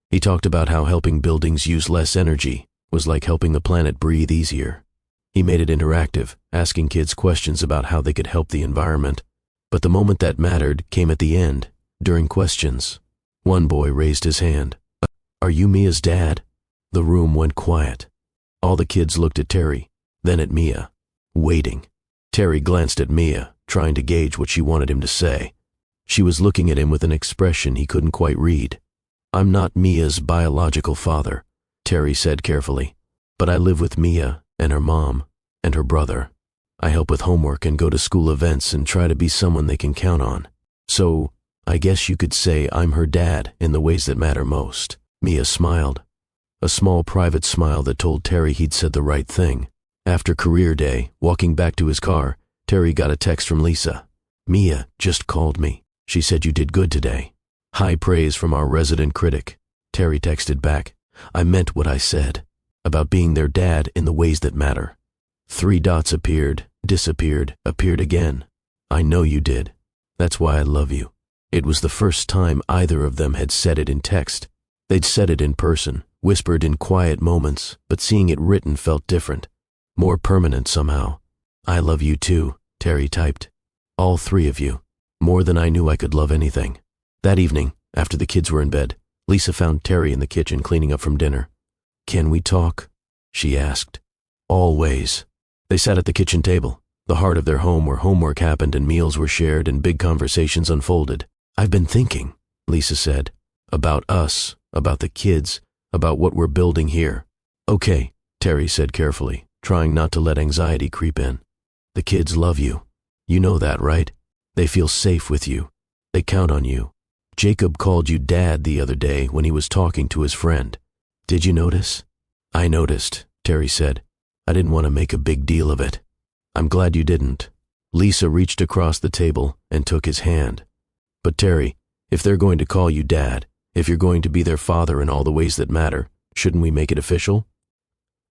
He talked about how helping buildings use less energy was like helping the planet breathe easier. He made it interactive, asking kids questions about how they could help the environment. But the moment that mattered came at the end, during questions. One boy raised his hand. "Are you Mia's dad?" The room went quiet. All the kids looked at Terry, then at Mia, waiting. Terry glanced at Mia, trying to gauge what she wanted him to say. She was looking at him with an expression he couldn't quite read. "I'm not Mia's biological father," Terry said carefully, "but I live with Mia and her mom and her brother. I help with homework and go to school events and try to be someone they can count on. So, I guess you could say I'm her dad in the ways that matter most." Mia smiled. A small private smile that told Terry he'd said the right thing. After career day, walking back to his car, Terry got a text from Lisa. "Mia just called me. She said you did good today. High praise from our resident critic." Terry texted back, "I meant what I said, about being their dad in the ways that matter." 3 dots appeared, disappeared, appeared again. "I know you did. That's why I love you." It was the first time either of them had said it in text. They'd said it in person, whispered in quiet moments, but seeing it written felt different, more permanent somehow. "I love you too," Terry typed. "All 3 of you. More than I knew I could love anything." That evening, after the kids were in bed, Lisa found Terry in the kitchen cleaning up from dinner. "Can we talk?" she asked. "Always." They sat at the kitchen table, the heart of their home where homework happened and meals were shared and big conversations unfolded. "I've been thinking," Lisa said, "about us, about the kids, about what we're building here." "Okay," Terry said carefully, trying not to let anxiety creep in. "The kids love you. You know that, right? They feel safe with you. They count on you. Jacob called you Dad the other day when he was talking to his friend. Did you notice?" "I noticed," Terry said. "I didn't want to make a big deal of it." "I'm glad you didn't." Lisa reached across the table and took his hand. "But Terry, if they're going to call you Dad, if you're going to be their father in all the ways that matter, shouldn't we make it official?"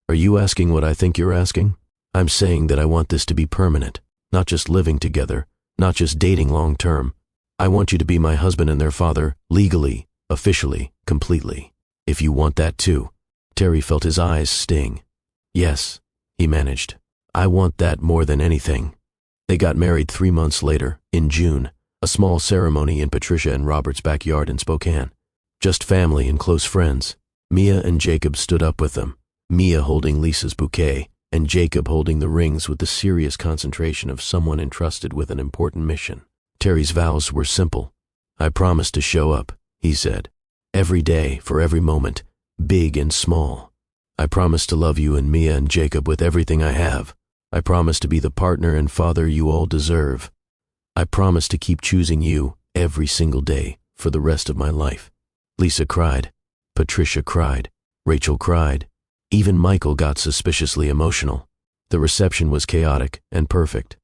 "Are you asking what I think you're asking?" "I'm saying that I want this to be permanent, not just living together, not just dating long term. I want you to be my husband and their father, legally, officially, completely. If you want that too." Terry felt his eyes sting. "Yes," he managed. "I want that more than anything." They got married 3 months later, in June, a small ceremony in Patricia and Robert's backyard in Spokane. Just family and close friends. Mia and Jacob stood up with them, Mia holding Lisa's bouquet, and Jacob holding the rings with the serious concentration of someone entrusted with an important mission. Terry's vows were simple. "I promise to show up," he said, "every day, for every moment, big and small. I promise to love you and Mia and Jacob with everything I have. I promise to be the partner and father you all deserve. I promise to keep choosing you every single day for the rest of my life." Lisa cried. Patricia cried. Rachel cried. Even Michael got suspiciously emotional. The reception was chaotic and perfect.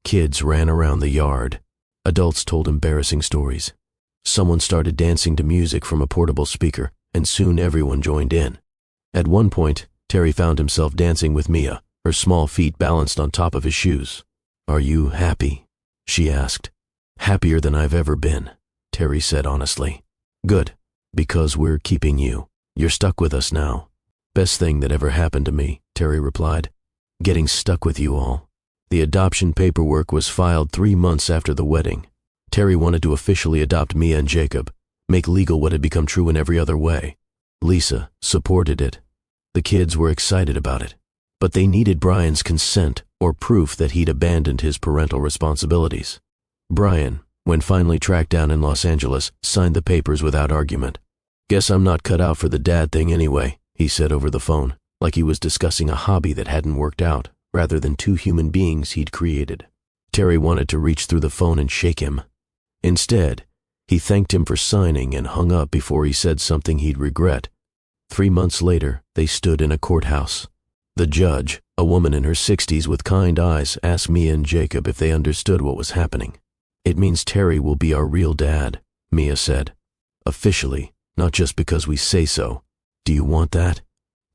Kids ran around the yard. Adults told embarrassing stories. Someone started dancing to music from a portable speaker, and soon everyone joined in. At one point, Terry found himself dancing with Mia, her small feet balanced on top of his shoes. "Are you happy?" she asked. "Happier than I've ever been," Terry said honestly. "Good, because we're keeping you. You're stuck with us now." "Best thing that ever happened to me," Terry replied. "Getting stuck with you all." The adoption paperwork was filed 3 months after the wedding. Terry wanted to officially adopt Mia and Jacob, make legal what had become true in every other way. Lisa supported it. The kids were excited about it, but they needed Brian's consent or proof that he'd abandoned his parental responsibilities. Brian, when finally tracked down in Los Angeles, signed the papers without argument. "Guess I'm not cut out for the dad thing anyway," he said over the phone, like he was discussing a hobby that hadn't worked out, rather than two human beings he'd created. Terry wanted to reach through the phone and shake him. Instead, he thanked him for signing and hung up before he said something he'd regret. 3 months later, they stood in a courthouse. The judge, a woman in her 60s with kind eyes, asked Mia and Jacob if they understood what was happening. "It means Terry will be our real dad," Mia said. "Officially, not just because we say so. Do you want that?"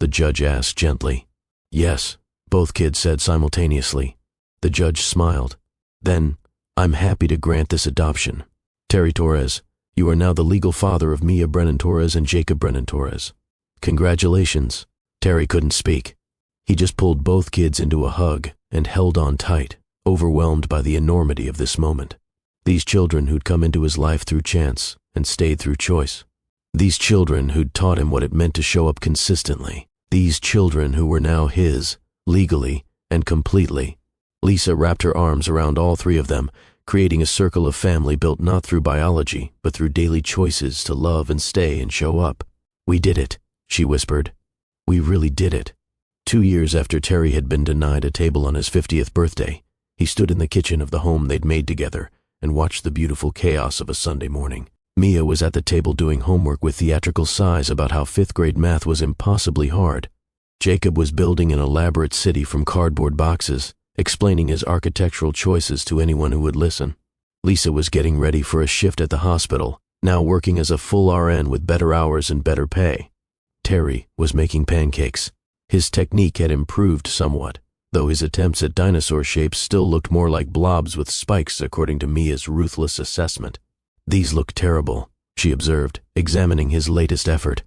the judge asked gently. "Yes," both kids said simultaneously. The judge smiled. "Then, I'm happy to grant this adoption. Terry Torres, you are now the legal father of Mia Brennan Torres and Jacob Brennan Torres. Congratulations." Terry couldn't speak. He just pulled both kids into a hug and held on tight, overwhelmed by the enormity of this moment. These children who'd come into his life through chance and stayed through choice. These children who'd taught him what it meant to show up consistently. These children who were now his, legally and completely. Lisa wrapped her arms around all three of them, creating a circle of family built not through biology, but through daily choices to love and stay and show up. "We did it," she whispered. "We really did it." 2 years after Terry had been denied a table on his 50th birthday, he stood in the kitchen of the home they'd made together and watched the beautiful chaos of a Sunday morning. Mia was at the table doing homework with theatrical sighs about how 5th grade math was impossibly hard. Jacob was building an elaborate city from cardboard boxes, explaining his architectural choices to anyone who would listen. Lisa was getting ready for a shift at the hospital, now working as a full RN with better hours and better pay. Terry was making pancakes. His technique had improved somewhat, though his attempts at dinosaur shapes still looked more like blobs with spikes according to Mia's ruthless assessment. "These look terrible," she observed, examining his latest effort.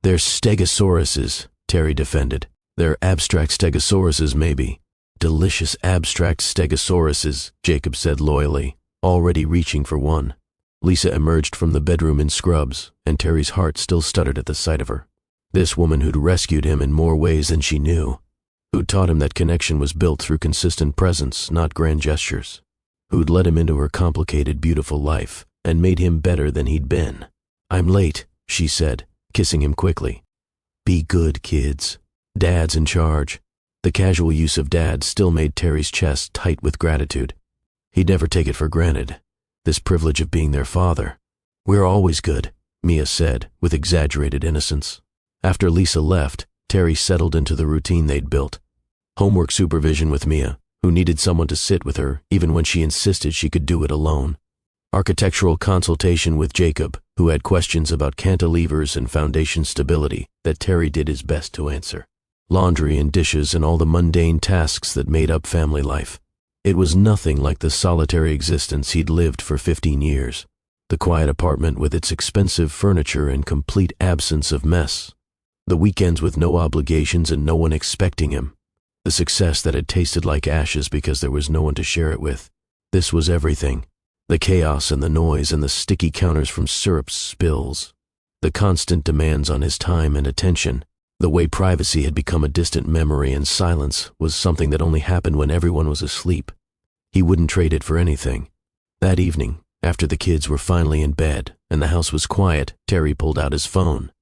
"They're stegosauruses," Terry defended. "They're abstract stegosauruses, maybe." "Delicious abstract stegosauruses," Jacob said loyally, already reaching for one. Lisa emerged from the bedroom in scrubs, and Terry's heart still stuttered at the sight of her. This woman who'd rescued him in more ways than she knew, who'd taught him that connection was built through consistent presence, not grand gestures, who'd led him into her complicated, beautiful life and made him better than he'd been. "I'm late," she said, kissing him quickly. "Be good, kids. Dad's in charge." The casual use of dad still made Terry's chest tight with gratitude. He'd never take it for granted, this privilege of being their father. "We're always good," Mia said, with exaggerated innocence. After Lisa left, Terry settled into the routine they'd built. Homework supervision with Mia, who needed someone to sit with her even when she insisted she could do it alone. Architectural consultation with Jacob, who had questions about cantilevers and foundation stability that Terry did his best to answer. Laundry and dishes and all the mundane tasks that made up family life. It was nothing like the solitary existence he'd lived for 15 years. The quiet apartment with its expensive furniture and complete absence of mess. The weekends with no obligations and no one expecting him. The success that had tasted like ashes because there was no one to share it with. This was everything. The chaos and the noise and the sticky counters from syrup spills. The constant demands on his time and attention. The way privacy had become a distant memory and silence was something that only happened when everyone was asleep. He wouldn't trade it for anything. That evening, after the kids were finally in bed and the house was quiet, Terry pulled out his phone.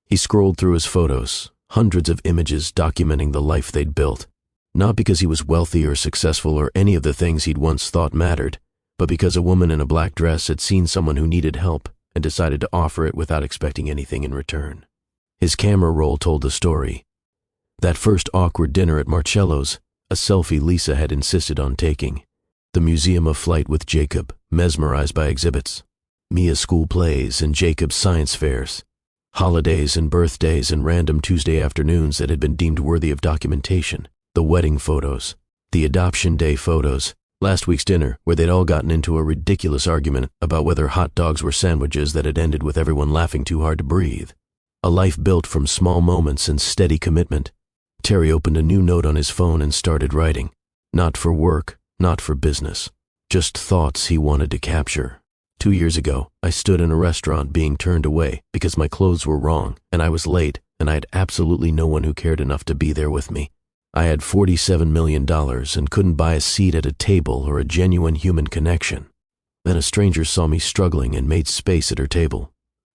He scrolled through his photos, hundreds of images documenting the life they'd built. Not because he was wealthy or successful or any of the things he'd once thought mattered, but because a woman in a black dress had seen someone who needed help and decided to offer it without expecting anything in return. His camera roll told the story. That first awkward dinner at Marcello's, a selfie Lisa had insisted on taking. The museum of flight with Jacob, mesmerized by exhibits. Mia's school plays and Jacob's science fairs. Holidays and birthdays and random Tuesday afternoons that had been deemed worthy of documentation. The wedding photos. The adoption day photos. Last week's dinner, where they'd all gotten into a ridiculous argument about whether hot dogs were sandwiches that had ended with everyone laughing too hard to breathe. A life built from small moments and steady commitment. Terry opened a new note on his phone and started writing. Not for work, not for business. Just thoughts he wanted to capture. 2 years ago, I stood in a restaurant being turned away because my clothes were wrong and I was late and I had absolutely no one who cared enough to be there with me. I had $47 million and couldn't buy a seat at a table or a genuine human connection. Then a stranger saw me struggling and made space at her table.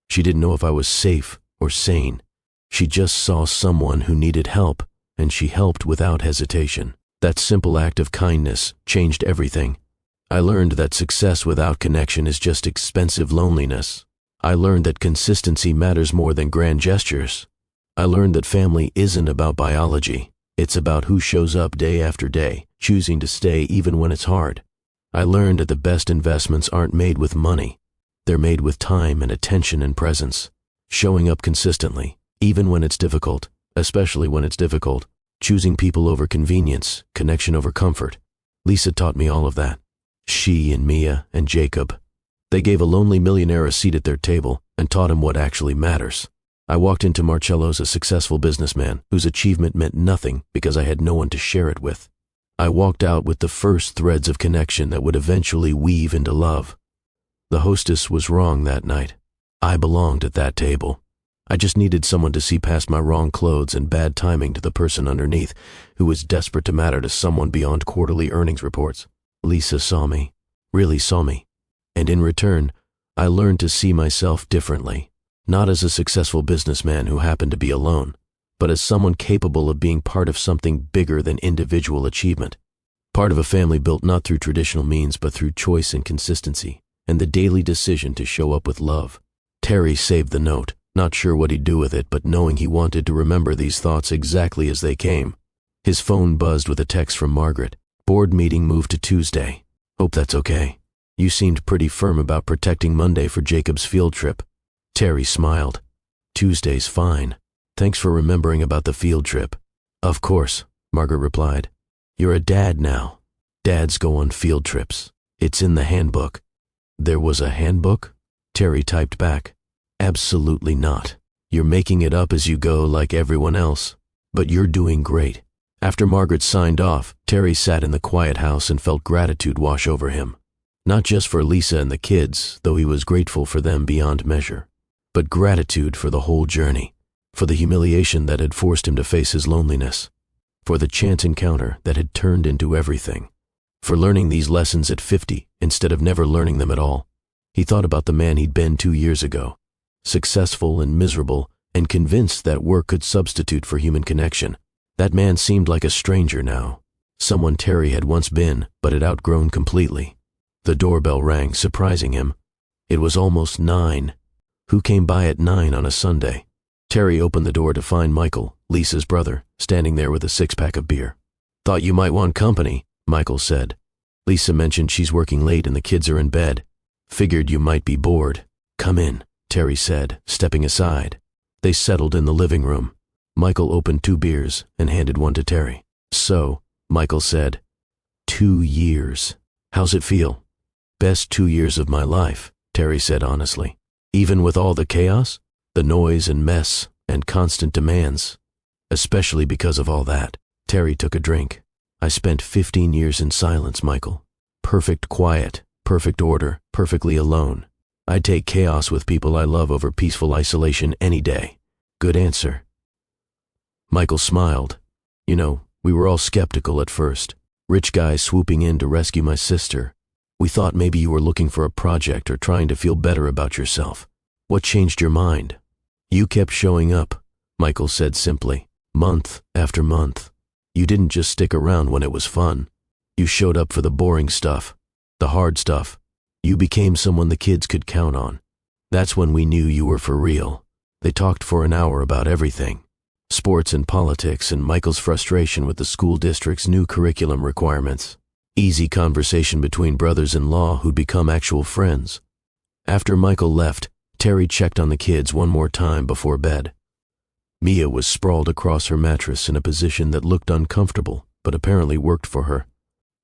She didn't know if I was safe or sane. She just saw someone who needed help, and she helped without hesitation. That simple act of kindness changed everything. I learned that success without connection is just expensive loneliness. I learned that consistency matters more than grand gestures. I learned that family isn't about biology. It's about who shows up day after day, choosing to stay even when it's hard. I learned that the best investments aren't made with money. They're made with time and attention and presence. Showing up consistently, even when it's difficult, especially when it's difficult. Choosing people over convenience, connection over comfort. Lisa taught me all of that. She and Mia and Jacob. They gave a lonely millionaire a seat at their table and taught him what actually matters. I walked into Marcello's a successful businessman whose achievement meant nothing because I had no one to share it with. I walked out with the first threads of connection that would eventually weave into love. The hostess was wrong that night. I belonged at that table. I just needed someone to see past my wrong clothes and bad timing to the person underneath who was desperate to matter to someone beyond quarterly earnings reports. Lisa saw me, really saw me, and in return, I learned to see myself differently. Not as a successful businessman who happened to be alone, but as someone capable of being part of something bigger than individual achievement. Part of a family built not through traditional means but through choice and consistency, and the daily decision to show up with love. Terry saved the note, not sure what he'd do with it, but knowing he wanted to remember these thoughts exactly as they came. His phone buzzed with a text from Margaret. Board meeting moved to Tuesday. Hope that's okay. You seemed pretty firm about protecting Monday for Jacob's field trip. Terry smiled. Tuesday's fine. Thanks for remembering about the field trip. Of course, Margaret replied. You're a dad now. Dads go on field trips. It's in the handbook. There was a handbook? Terry typed back. Absolutely not. You're making it up as you go like everyone else. But you're doing great. After Margaret signed off, Terry sat in the quiet house and felt gratitude wash over him. Not just for Lisa and the kids, though he was grateful for them beyond measure, but gratitude for the whole journey, for the humiliation that had forced him to face his loneliness, for the chance encounter that had turned into everything, for learning these lessons at 50 instead of never learning them at all. He thought about the man he'd been 2 years ago, successful and miserable and convinced that work could substitute for human connection. That man seemed like a stranger now, someone Terry had once been but had outgrown completely. The doorbell rang, surprising him. It was almost 9. Who came by at 9 on a Sunday? Terry opened the door to find Michael, Lisa's brother, standing there with a 6-pack of beer. Thought you might want company, Michael said. Lisa mentioned she's working late and the kids are in bed. Figured you might be bored. Come in, Terry said, stepping aside. They settled in the living room. Michael opened 2 beers and handed one to Terry. So, Michael said, 2 years. How's it feel? Best 2 years of my life, Terry said honestly. Even with all the chaos, the noise and mess and constant demands. Especially because of all that. Terry took a drink. I spent 15 years in silence, Michael. Perfect quiet, perfect order, perfectly alone. I'd take chaos with people I love over peaceful isolation any day. Good answer. Michael smiled. You know, we were all skeptical at first. Rich guy swooping in to rescue my sister. We thought maybe you were looking for a project or trying to feel better about yourself. What changed your mind? You kept showing up, Michael said simply, month after month. You didn't just stick around when it was fun. You showed up for the boring stuff, the hard stuff. You became someone the kids could count on. That's when we knew you were for real. They talked for an hour about everything. Sports and politics and Michael's frustration with the school district's new curriculum requirements. Easy conversation between brothers-in-law who'd become actual friends. After Michael left, Terry checked on the kids one more time before bed. Mia was sprawled across her mattress in a position that looked uncomfortable, but apparently worked for her.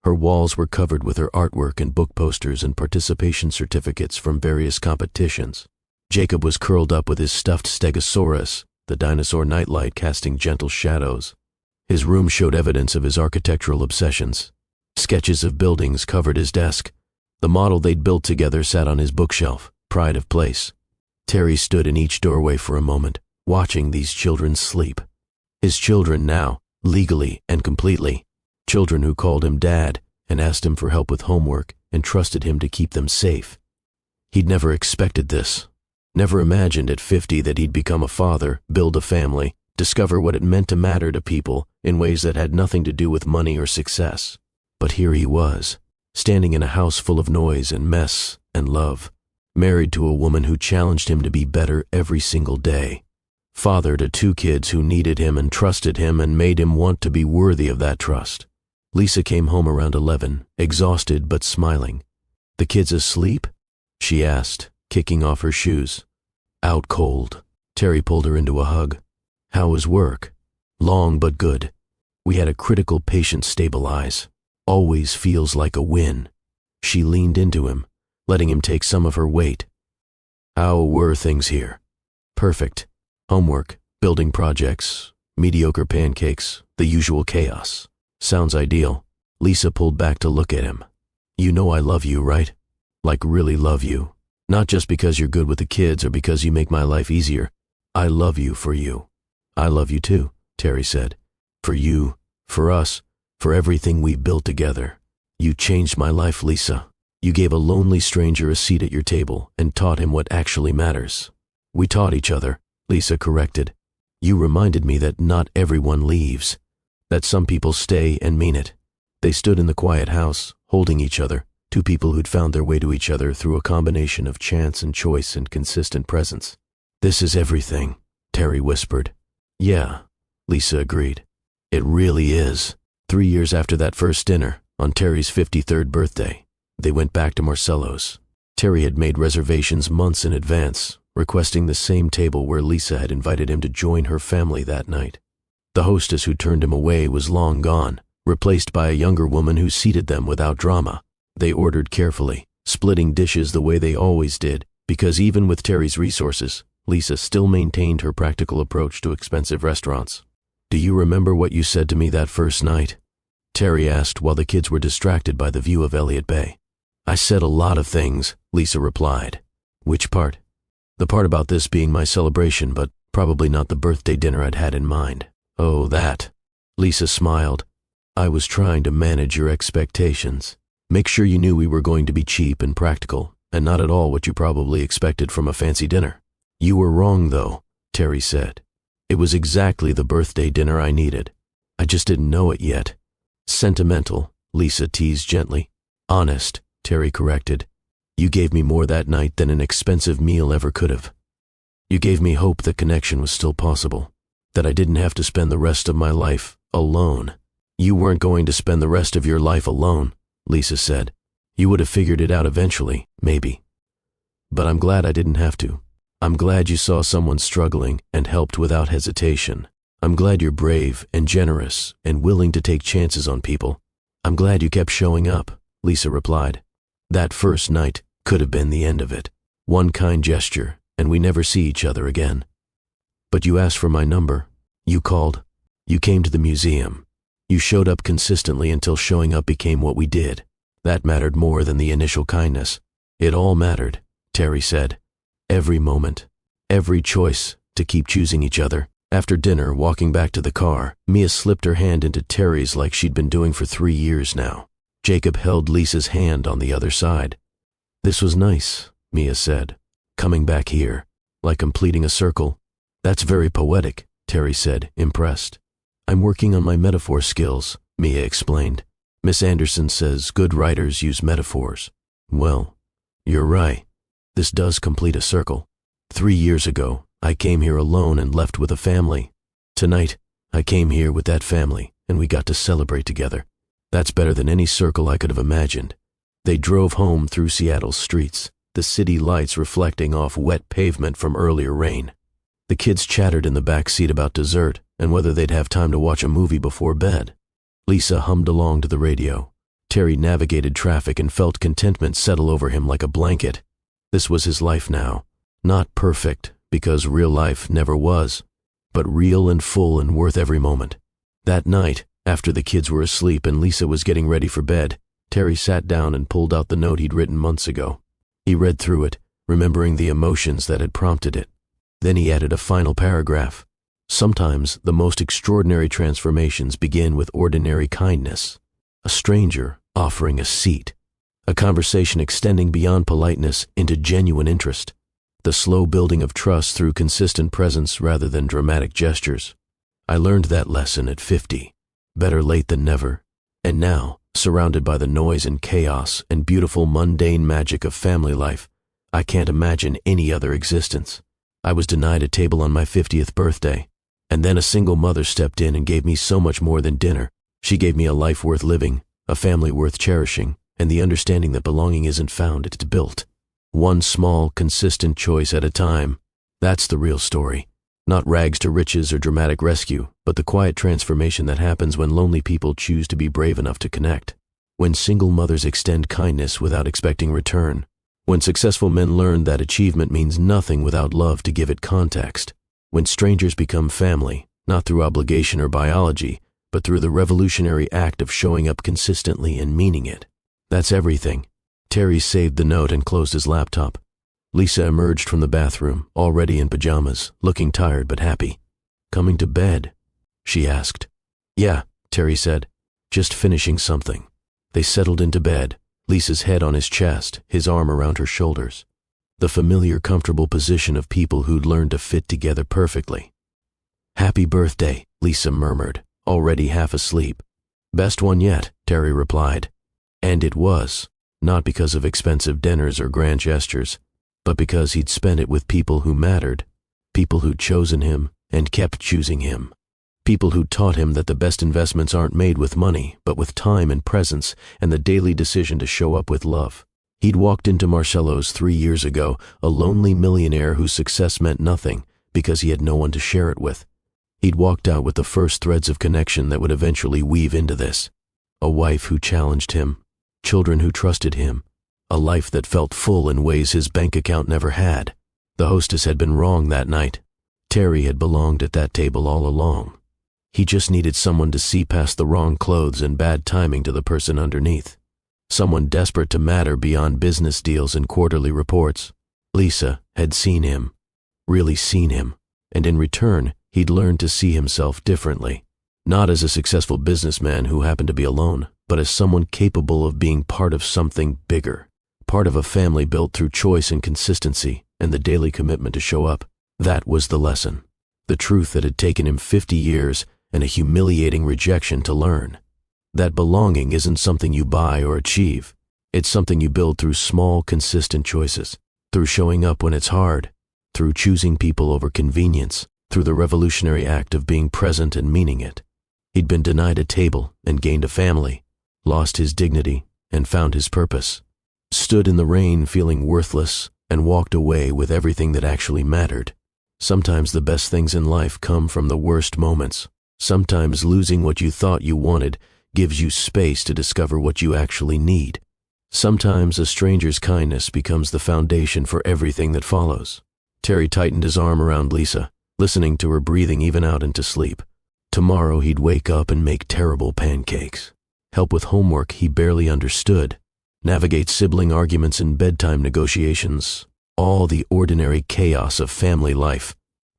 Her walls were covered with her artwork and book posters and participation certificates from various competitions. Jacob was curled up with his stuffed stegosaurus, the dinosaur nightlight casting gentle shadows. His room showed evidence of his architectural obsessions. Sketches of buildings covered his desk. The model they'd built together sat on his bookshelf, pride of place. Terry stood in each doorway for a moment, watching these children sleep. His children now, legally and completely. Children who called him Dad and asked him for help with homework and trusted him to keep them safe. He'd never expected this. Never imagined at 50 that he'd become a father, build a family, discover what it meant to matter to people in ways that had nothing to do with money or success. But here he was, standing in a house full of noise and mess and love, married to a woman who challenged him to be better every single day, father to 2 kids who needed him and trusted him and made him want to be worthy of that trust. Lisa came home around 11, exhausted but smiling. "The kids asleep?" she asked, kicking off her shoes. "Out cold." Terry pulled her into a hug. "How was work?" "Long but good. We had a critical patient stabilize. Always feels like a win." She leaned into him, letting him take some of her weight. "How were things here?" "Perfect. Homework, building projects, mediocre pancakes, the usual chaos." "Sounds ideal." Lisa pulled back to look at him. "You know I love you, right? Like really love you. Not just because you're good with the kids or because you make my life easier. I love you for you." "I love you too," Terry said. "For you, for us, for everything we've built together. You changed my life, Lisa. You gave a lonely stranger a seat at your table and taught him what actually matters." "We taught each other," Lisa corrected. "You reminded me that not everyone leaves, that some people stay and mean it." They stood in the quiet house, holding each other, 2 people who'd found their way to each other through a combination of chance and choice and consistent presence. "This is everything," Terry whispered. "Yeah," Lisa agreed. "It really is." 3 years after that first dinner, on Terry's 53rd birthday, they went back to Marcello's. Terry had made reservations months in advance, requesting the same table where Lisa had invited him to join her family that night. The hostess who turned him away was long gone, replaced by a younger woman who seated them without drama. They ordered carefully, splitting dishes the way they always did, because even with Terry's resources, Lisa still maintained her practical approach to expensive restaurants. "Do you remember what you said to me that first night?" Terry asked while the kids were distracted by the view of Elliott Bay. "I said a lot of things," Lisa replied. "Which part?" "The part about this being my celebration, but probably not the birthday dinner I'd had in mind." "Oh, that." Lisa smiled. "I was trying to manage your expectations. Make sure you knew we were going to be cheap and practical, and not at all what you probably expected from a fancy dinner." "You were wrong, though," Terry said. "It was exactly the birthday dinner I needed. I just didn't know it yet." "Sentimental," Lisa teased gently. "Honest," Terry corrected. "You gave me more that night than an expensive meal ever could have. You gave me hope that connection was still possible, that I didn't have to spend the rest of my life alone." "You weren't going to spend the rest of your life alone," Lisa said. "You would have figured it out eventually, maybe. But I'm glad I didn't have to. I'm glad you saw someone struggling and helped without hesitation. I'm glad you're brave and generous and willing to take chances on people. I'm glad you kept showing up," Lisa replied. "That first night could have been the end of it. One kind gesture, and we never see each other again. But you asked for my number. You called. You came to the museum. You showed up consistently until showing up became what we did. That mattered more than the initial kindness. It all mattered," Terry said. "Every moment, every choice to keep choosing each other." After dinner, walking back to the car, Mia slipped her hand into Terry's like she'd been doing for 3 years now. Jacob held Lisa's hand on the other side. "This was nice," Mia said. "Coming back here, like completing a circle." "That's very poetic," Terry said, impressed. "I'm working on my metaphor skills," Mia explained. "Miss Anderson says good writers use metaphors." "Well, you're right. This does complete a circle. 3 years ago, I came here alone and left with a family. Tonight, I came here with that family, and we got to celebrate together. That's better than any circle I could have imagined." They drove home through Seattle's streets, the city lights reflecting off wet pavement from earlier rain. The kids chattered in the back seat about dessert and whether they'd have time to watch a movie before bed. Lisa hummed along to the radio. Terry navigated traffic and felt contentment settle over him like a blanket. This was his life now. Not perfect, because real life never was, but real and full and worth every moment. That night, after the kids were asleep and Lisa was getting ready for bed, Terry sat down and pulled out the note he'd written months ago. He read through it, remembering the emotions that had prompted it. Then he added a final paragraph. Sometimes the most extraordinary transformations begin with ordinary kindness. A stranger offering a seat. A conversation extending beyond politeness into genuine interest. The slow building of trust through consistent presence rather than dramatic gestures. I learned that lesson at 50. Better late than never. And now, surrounded by the noise and chaos and beautiful mundane magic of family life, I can't imagine any other existence. I was denied a table on my 50th birthday. And then a single mother stepped in and gave me so much more than dinner. She gave me a life worth living, a family worth cherishing, and the understanding that belonging isn't found, it's built. One small, consistent choice at a time. That's the real story. Not rags to riches or dramatic rescue, but the quiet transformation that happens when lonely people choose to be brave enough to connect. When single mothers extend kindness without expecting return. When successful men learn that achievement means nothing without love to give it context. When strangers become family, not through obligation or biology, but through the revolutionary act of showing up consistently and meaning it. That's everything. Terry saved the note and closed his laptop. Lisa emerged from the bathroom, already in pajamas, looking tired but happy. "Coming to bed?" she asked. "Yeah," Terry said, "just finishing something." They settled into bed, Lisa's head on his chest, his arm around her shoulders. The familiar, comfortable position of people who'd learned to fit together perfectly. "Happy birthday," Lisa murmured, already half asleep. "Best one yet," Terry replied. And it was, not because of expensive dinners or grand gestures, but because he'd spent it with people who mattered, people who'd chosen him and kept choosing him, people who taught him that the best investments aren't made with money, but with time and presence and the daily decision to show up with love. He'd walked into Marcello's 3 years ago, a lonely millionaire whose success meant nothing because he had no one to share it with. He'd walked out with the first threads of connection that would eventually weave into this. A wife who challenged him, children who trusted him, a life that felt full in ways his bank account never had. The hostess had been wrong that night. Terry had belonged at that table all along. He just needed someone to see past the wrong clothes and bad timing to the person underneath. Someone desperate to matter beyond business deals and quarterly reports. Lisa had seen him, really seen him, and in return, he'd learned to see himself differently. Not as a successful businessman who happened to be alone, but as someone capable of being part of something bigger, part of a family built through choice and consistency and the daily commitment to show up. That was the lesson, the truth that had taken him 50 years and a humiliating rejection to learn. That belonging isn't something you buy or achieve. It's something you build through small, consistent choices, through showing up when it's hard, through choosing people over convenience, through the revolutionary act of being present and meaning it. He'd been denied a table and gained a family, lost his dignity and found his purpose, stood in the rain feeling worthless and walked away with everything that actually mattered. Sometimes the best things in life come from the worst moments. Sometimes losing what you thought you wanted gives you space to discover what you actually need. Sometimes a stranger's kindness becomes the foundation for everything that follows. Terry tightened his arm around Lisa, listening to her breathing even out into sleep. Tomorrow he'd wake up and make terrible pancakes, help with homework he barely understood, navigate sibling arguments and bedtime negotiations, all the ordinary chaos of family life.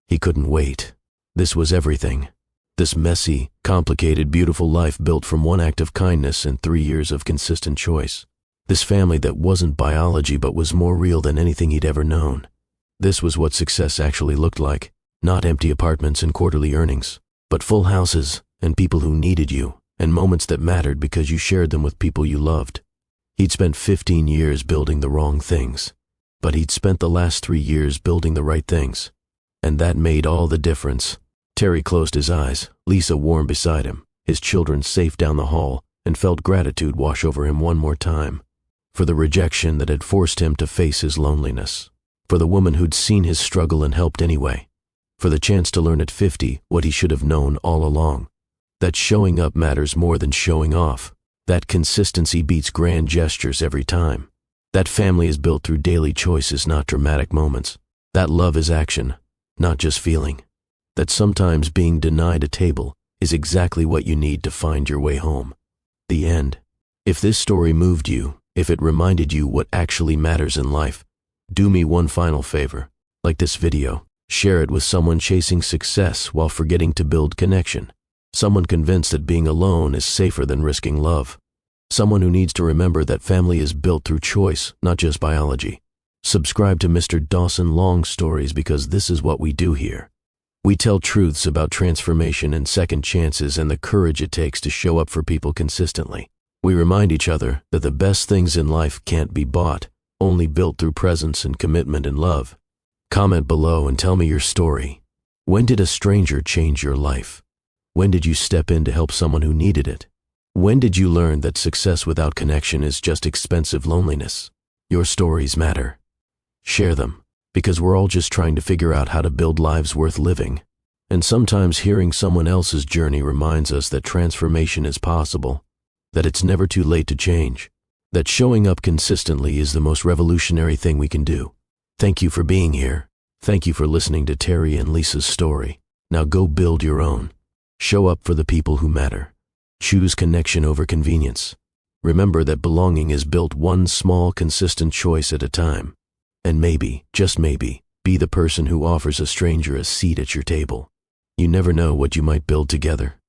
He couldn't wait. This was everything. This messy, complicated, beautiful life built from one act of kindness and 3 years of consistent choice. This family that wasn't biology but was more real than anything he'd ever known. This was what success actually looked like. Not empty apartments and quarterly earnings, but full houses and people who needed you and moments that mattered because you shared them with people you loved. He'd spent 15 years building the wrong things, but he'd spent the last 3 years building the right things. And that made all the difference. Terry closed his eyes, Lisa warm beside him, his children safe down the hall, and felt gratitude wash over him one more time. For the rejection that had forced him to face his loneliness. For the woman who'd seen his struggle and helped anyway. For the chance to learn at 50 what he should have known all along. That showing up matters more than showing off. That consistency beats grand gestures every time. That family is built through daily choices, not dramatic moments. That love is action, not just feeling. That sometimes being denied a table is exactly what you need to find your way home. The end. If this story moved you, if it reminded you what actually matters in life, do me one final favor. Like this video, share it with someone chasing success while forgetting to build connection. Someone convinced that being alone is safer than risking love. Someone who needs to remember that family is built through choice, not just biology. Subscribe to Mr. Dawson Long Stories because this is what we do here. We tell truths about transformation and second chances and the courage it takes to show up for people consistently. We remind each other that the best things in life can't be bought, only built through presence and commitment and love. Comment below and tell me your story. When did a stranger change your life? When did you step in to help someone who needed it? When did you learn that success without connection is just expensive loneliness? Your stories matter. Share them, because we're all just trying to figure out how to build lives worth living. And sometimes hearing someone else's journey reminds us that transformation is possible, that it's never too late to change, that showing up consistently is the most revolutionary thing we can do. Thank you for being here. Thank you for listening to Terry and Lisa's story. Now go build your own. Show up for the people who matter. Choose connection over convenience. Remember that belonging is built one small, consistent choice at a time. And maybe, just maybe, be the person who offers a stranger a seat at your table. You never know what you might build together.